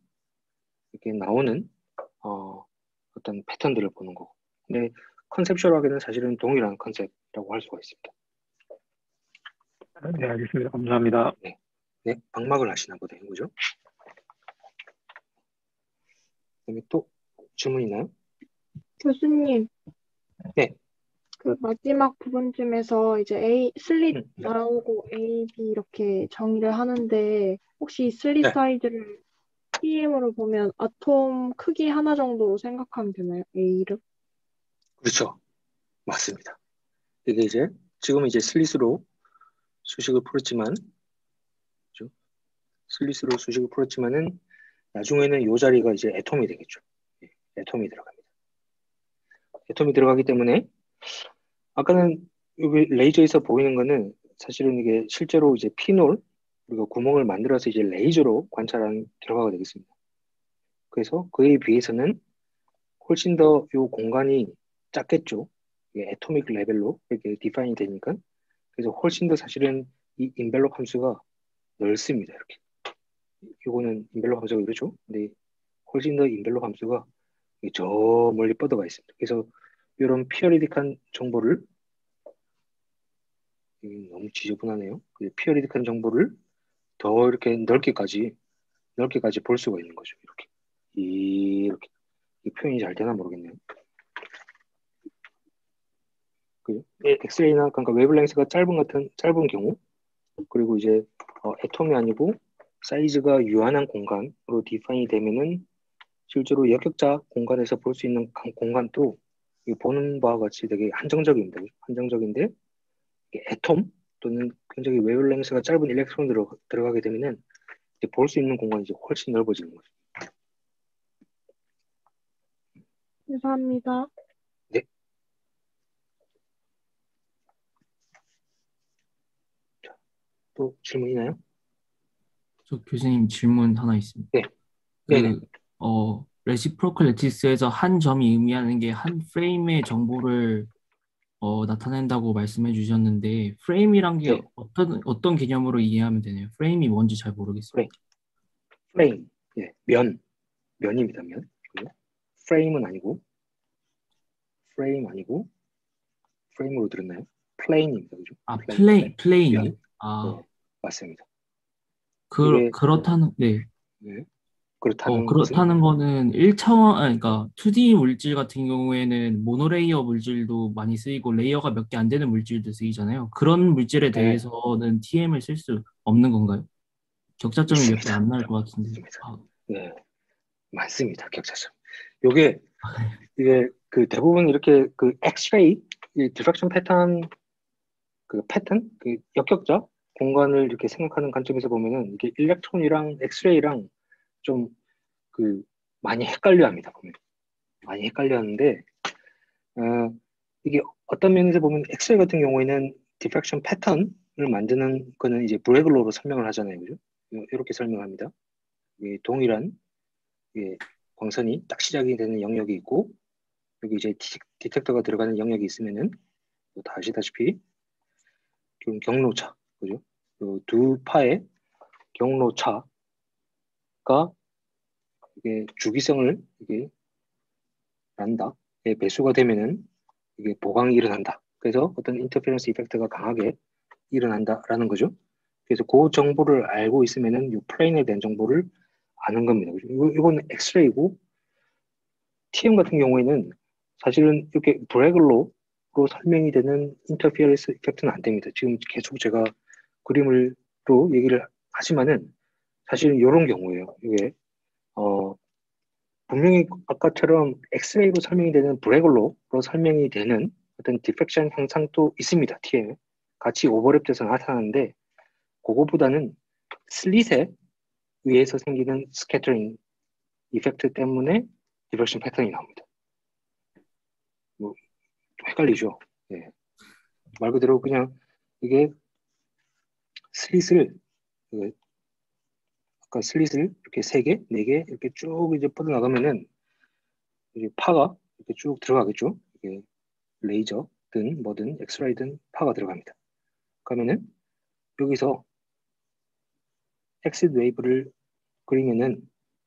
이렇게 나오는 어떤 패턴들을 보는 거고. 근데 컨셉슈얼하게는 사실은 동일한 컨셉이라고 할 수가 있습니다. 네, 알겠습니다. 감사합니다. 네, 방막을 하시나 보다, 그죠? 그다음에 또 질문 있나요? 교수님, 네. 그 마지막 부분쯤에서 이제 슬릿 네. 나오고 A, B 이렇게 정의를 하는데 혹시 슬릿 네. 사이즈를 TM으로 보면 아톰 크기 하나 정도로 생각하면 되나요? A를? 그렇죠. 맞습니다. 이게 이제 지금 이제 슬릿으로 수식을 풀었지만, 그렇죠? 슬릿으로 수식을 풀었지만은 나중에는 이 자리가 이제 애톰이 되겠죠. 예, 애톰이 들어갑니다. 애톰이 들어가기 때문에 아까는 여기 레이저에서 보이는 거는 사실은 이게 실제로 이제 피놀 우리가 구멍을 만들어서 이제 레이저로 관찰한 결과가 되겠습니다. 그래서 그에 비해서는 훨씬 더 이 공간이 작겠죠. 이게 애토믹 레벨로 이렇게 디파인이 되니까. 그래서 훨씬 더 사실은 이 인벨롭 함수가 넓습니다. 이렇게. 이거는 인벨롭 함수가 이렇죠. 근데 훨씬 더 인벨롭 함수가 저 멀리 뻗어가 있습니다. 그래서 이런 피어리딕한 정보를 너무 지저분하네요. 피어리딕한 정보를 더 이렇게 넓게까지 볼 수가 있는 거죠. 이렇게 이 표현이 잘 되나 모르겠네요. 엑스레이나 그러니까 웨블랭스가 짧은 경우 그리고 이제 애톰이 아니고 사이즈가 유한한 공간으로 디파인이 되면은 실제로 역격자 공간에서 볼 수 있는 공간도 보는 바와 같이 되게 한정적입니다. 한정적인데 애톰 또는 굉장히 웨블랭스가 짧은 일렉트론 들어가게 되면은 볼 수 있는 공간이 이제 훨씬 넓어지는 거죠. 감사합니다. 네. 자, 또 질문 있나요? 저 교수님 질문 하나 있습니다. 네. 그, 네네. 레시프로컬 레티스에서 한 점이 의미하는 게 한 프레임의 정보를 나타낸다고 말씀해 주셨는데 프레임이란 게 네, 어떤 개념으로 이해하면 되나요? 프레임이 뭔지 잘 모르겠어요. 프레임, 프레임, 예, 면입니다, 면. 그죠? 프레임은 아니고, 프레임 아니고, 프레임으로 들었나요? 플레인입니다, 그죠? 아, 플레인, 플레인이요? 면. 아, 네, 맞습니다. 이게, 그렇다는, 네. 네, 그렇다는 것은, 그렇다는 거는 1차원, 그러니까 2D 물질 같은 경우에는 모노레이어 물질도 많이 쓰이고 레이어가 몇 개 안 되는 물질도 쓰이잖아요. 그런 물질에 네, 대해서는 TM을 쓸 수 없는 건가요? 격자점이 몇 개 있습니다. 안 날 것 같은데. 있습니다. 아, 네, 많습니다, 격차점. 요게, 이게 그 대부분 이렇게 그 엑스레이, 이 디프렉션 패턴, 그 역격자 공간을 이렇게 생각하는 관점에서 보면은 이게 일렉트론이랑 엑스레이랑 좀 그 많이 헷갈려 합니다, 보면. 많이 헷갈려 하는데, 어, 이게 어떤 면에서 보면 엑스레이 같은 경우에는 디프렉션 패턴을 만드는 거는 이제 브레글로로 설명을 하잖아요, 그죠? 이렇게 설명합니다. 이 동일한 예, 광선이 딱 시작이 되는 영역이 있고, 여기 이제 디텍터가 들어가는 영역이 있으면은 다 아시다시피 좀 경로차, 그죠? 그두 파의 경로차가 이게 주기성을 이게 난다. 예, 배수가 되면은 이게 보강이 일어난다. 그래서 어떤 인터페런스 이펙트가 강하게 일어난다라는 거죠. 그래서 그 정보를 알고 있으면은 이 플레인에 대한 정보를 아는 겁니다. 그죠? 이거는 엑스레이고 TM 같은 경우에는 사실은 이렇게 브레글로로 설명이 되는 인터피어런스 이펙트는 안 됩니다. 지금 계속 제가 그림으로 얘기를 하지만은 사실은 이런 경우예요. 이게 분명히 아까처럼 엑스레이로 설명이 되는 브레글로로 설명이 되는 어떤 디펙션 현상도 있습니다. TM에 같이 오버랩돼서 나타나는데 그거보다는 슬릿에 의해서 생기는 스캐터링 이펙트 때문에 디펙션 패턴이 나옵니다. 뭐 좀 헷갈리죠. 예. 말 그대로 그냥 이게 슬릿을 그 아까 슬릿을 이렇게 3개, 4개 이렇게 쭉 이제 뻗어 나가면은 이제 파가 이렇게 쭉 들어가겠죠. 이게 레이저든 뭐든 엑스라이든 파가 들어갑니다. 그러면은 여기서 엑시드 웨이브를 그리면은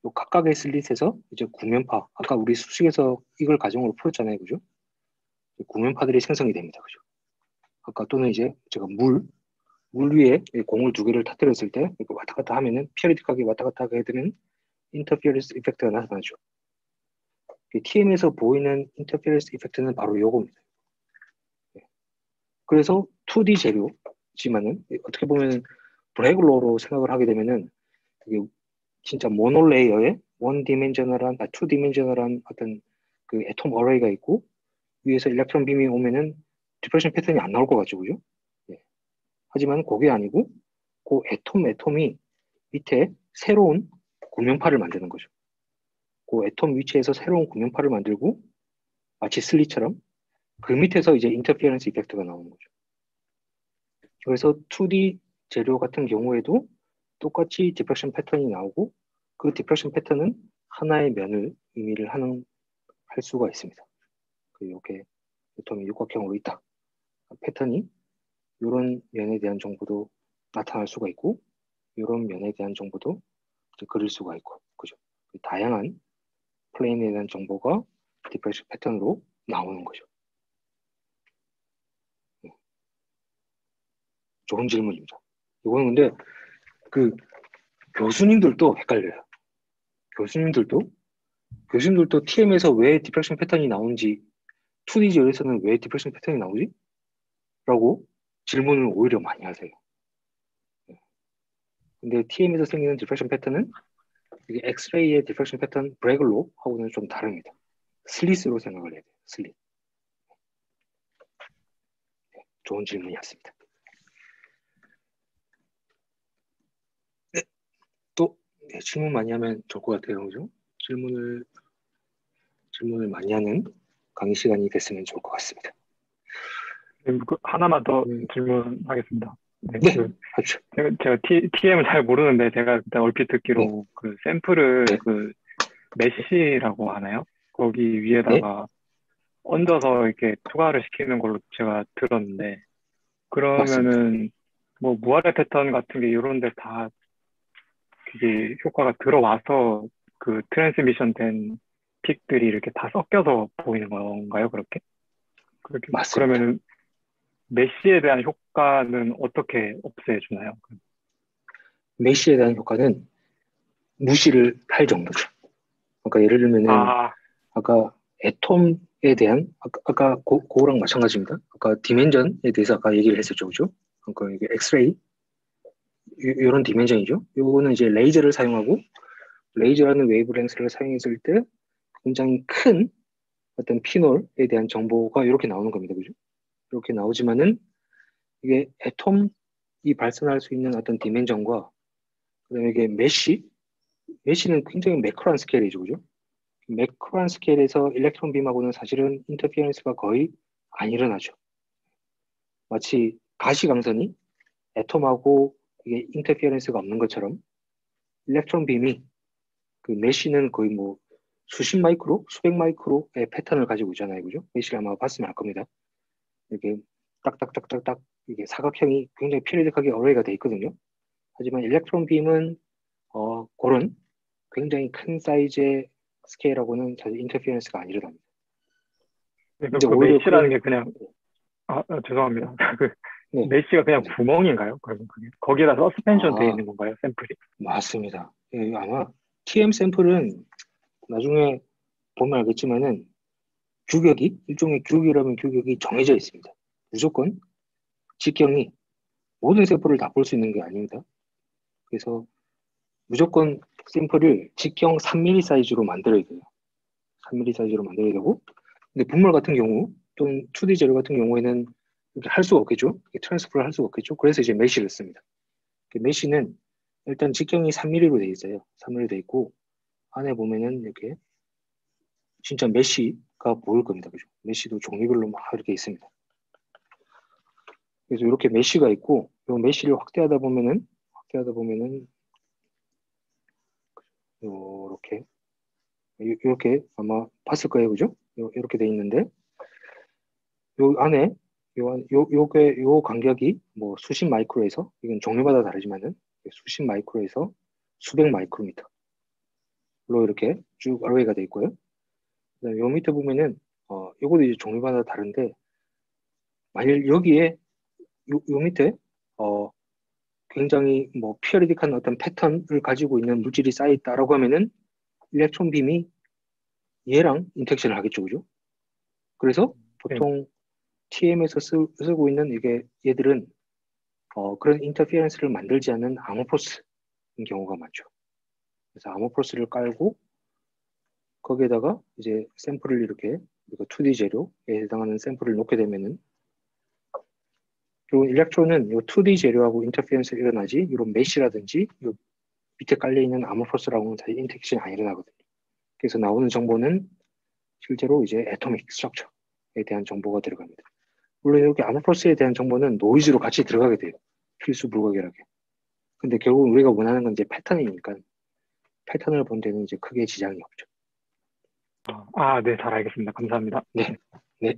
요 각각의 슬릿에서 이제 구면파 아까 우리 수식에서 이걸 가정으로 풀었잖아요, 그죠? 구면파들이 생성이 됩니다, 그죠? 아까 또는 이제 제가 물 위에 공을 2개를 터뜨렸을 때 이렇게 왔다 갔다 하면은 피어리틱하게 왔다 갔다 하게 되면 인터피어런스 이펙트가 나타나죠. TM에서 보이는 인터피어런스 이펙트는 바로 요겁니다. 그래서 2D 재료지만은 어떻게 보면 브레글로로 생각을 하게 되면은 이게 진짜 모노레이어의 원 디멘셔널한, 투 디멘셔널한 어떤 그 애톰 어레이가 있고 위에서 일렉트론 빔이 오면은 디프레션 패턴이 안 나올 것 같죠, 그죠? 예. 하지만 그게 아니고 그 애톰이 밑에 새로운 구명파를 만드는 거죠. 그 애톰 위치에서 새로운 구명파를 만들고 마치 슬릿처럼 그 밑에서 이제 인터피어런스 이펙트가 나오는 거죠. 그래서 2D 재료 같은 경우에도 똑같이 디프렉션 패턴이 나오고 그 디프렉션 패턴은 하나의 면을 의미를 할 수가 있습니다. 이렇게 애톰이 육각형으로 있다. 패턴이 이런 면에 대한 정보도 나타날 수가 있고 이런 면에 대한 정보도 그릴 수가 있고 그죠? 다양한 플레인에 대한 정보가 디프렉션 패턴으로 나오는 거죠. 좋은 질문입니다. 이거는 근데 그 교수님들도 헷갈려요. 교수님들도 TM에서 왜 디프렉션 패턴이 나오는지 2D 지열에서는 왜 디프렉션 패턴이 나오지? 라고 질문을 오히려 많이 하세요. 근데 TM에서 생기는 디프렉션 패턴은 이게 엑스레이의 디프렉션 패턴 브레글로 하고는 좀 다릅니다. 슬릿으로 생각을 해야 돼요. 슬릿. 네, 좋은 질문이었습니다. 네, 또 네, 질문 많이 하면 좋을 것 같아요. 그죠? 질문을 많이 하는 강의 시간이 됐으면 좋을 것 같습니다. 하나만 더 네. 질문하겠습니다. 네, 네, 하죠. 제가 TM을 잘 모르는데 제가 그때 얼핏 듣기로 그 샘플을 네. 그 메쉬라고 하나요? 거기 네? 위에다가 얹어서 이렇게 투과를 시키는 걸로 제가 들었는데, 맞습니다. 그러면은 뭐 무아래 패턴 같은 게 이런 데 다 그게 효과가 들어와서 그 트랜스미션 된 픽들이 이렇게 다 섞여서 보이는 건가요? 그렇게? 맞습니다. 그러면은 메쉬에 대한 효과는 어떻게 없애주나요? 메쉬에 대한 효과는 무시를 할 정도죠. 그러니까 예를 들면은 아, 아까 애톰에 대한 아까 그거랑 마찬가지입니다. 아까 디멘전에 대해서 아까 얘기를 했었죠, 그죠? 그러니까 이게 엑스레이 이런 디멘전이죠. 요거는 이제 레이저를 사용하고 레이저라는 웨이브랭스를 사용했을 때 굉장히 큰 어떤 피놀에 대한 정보가 이렇게 나오는 겁니다, 그죠? 이렇게 나오지만은 이게 애톰이 발산할 수 있는 어떤 디멘전과 그다음에 이게 메쉬는 굉장히 매크로한 스케일이죠, 그죠? 매크로한 스케일에서 일렉트론 빔하고는 사실은 인터피어런스가 거의 안 일어나죠. 마치 가시광선이 애톰하고 이게 인터피어런스가 없는 것처럼 일렉트론 빔이 그 메쉬는 거의 뭐 수십 마이크로, 수백 마이크로의 패턴을 가지고 있잖아요, 그죠? 메쉬를 아마 봤으면 알 겁니다. 이렇게 딱딱딱딱딱 이게 사각형이 굉장히 피리드하게 어레이가 돼 있거든요. 하지만 일렉트론 빔은 그런 굉장히 큰 사이즈의 스케일하고는 사실 인터피어런스가 안 일어납니다. 그러니까 이제 그 오히려 메쉬라는 그런 게 그냥, 죄송합니다. 그 네, 메쉬가 그냥 네. 구멍인가요? 그러면 그게? 거기에다 서스펜션 되어 아, 있는 건가요? 샘플이? 맞습니다. 예, 아마 TM 샘플은 나중에 보면 알겠지만은 규격이 일종의 규격이라면 규격이 정해져 있습니다. 무조건 직경이 모든 샘플을 다 볼 수 있는 게 아닙니다. 그래서 무조건 샘플을 직경 3mm 사이즈로 만들어야 돼요. 3mm 사이즈로 만들어야 되고, 근데 분말 같은 경우 또는 2D 재료 같은 경우에는 이렇게 할 수가 없겠죠. 트랜스퍼를 할 수가 없겠죠. 그래서 이제 메쉬를 씁니다. 메쉬는 일단 직경이 3mm로 돼 있어요. 3mm로 돼 있고 안에 보면은 이렇게 진짜 메쉬가 보일 겁니다. 그죠? 메쉬도 종류별로 막 이렇게 있습니다. 그래서 이렇게 메쉬가 있고, 이 메쉬를 확대하다 보면은 이렇게 아마 봤을 거예요, 그죠? 이렇게 돼 있는데, 요 안에 요 간격이 뭐 수십 마이크로에서 이건 종류마다 다르지만은 수십 마이크로에서 수백 마이크로미터로 이렇게 쭉 어레이가 돼 있고요. 그다음에 요 밑에 보면은 요것도 이제 종류마다 다른데 만일 여기에 요 밑에 어 굉장히 뭐 피어리딕한 어떤 패턴을 가지고 있는 물질이 쌓여 있다라고 하면은 일렉트론 빔이 얘랑 인터랙션을 하겠죠, 그죠? 그래서 네. 보통 TM에서 쓰고 있는 이게 얘들은 그런 인터피어런스를 만들지 않는 아모포스인 경우가 많죠. 그래서 아모포스를 깔고 거기에다가 이제 샘플을 이렇게 우리가 2D 재료에 해당하는 샘플을 놓게 되면은 그리고 일렉트론은 이 2D 재료하고 인터피어런스가 일어나지 이런 메쉬라든지 요 밑에 깔려 있는 아모포스라고는 사실 인터랙션이 안 일어나거든요. 그래서 나오는 정보는 실제로 이제 애토믹 스트럭처에 대한 정보가 들어갑니다. 물론 이렇게 아모포스에 대한 정보는 노이즈로 같이 들어가게 돼요. 필수 불가결하게. 근데 결국 우리가 원하는 건 이제 패턴이니까 패턴을 본 데는 이제 크게 지장이 없죠. 네, 잘 알겠습니다. 감사합니다. 네, 네.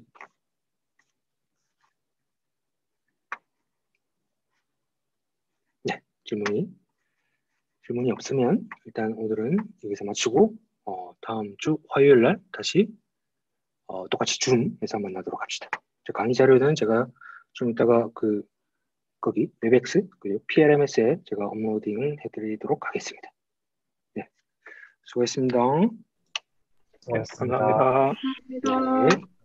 네, 질문이 없으면 일단 오늘은 여기서 마치고 다음 주 화요일 날 다시 똑같이 줌에서 만나도록 합시다. 강의 자료는 제가 좀 이따가 거기 웹엑스 그리고 PLMS에 제가 업로딩을 해드리도록 하겠습니다. 네, 수고했습니다. 네, 수고하셨습니다. 감사합니다. 감사합니다. 네.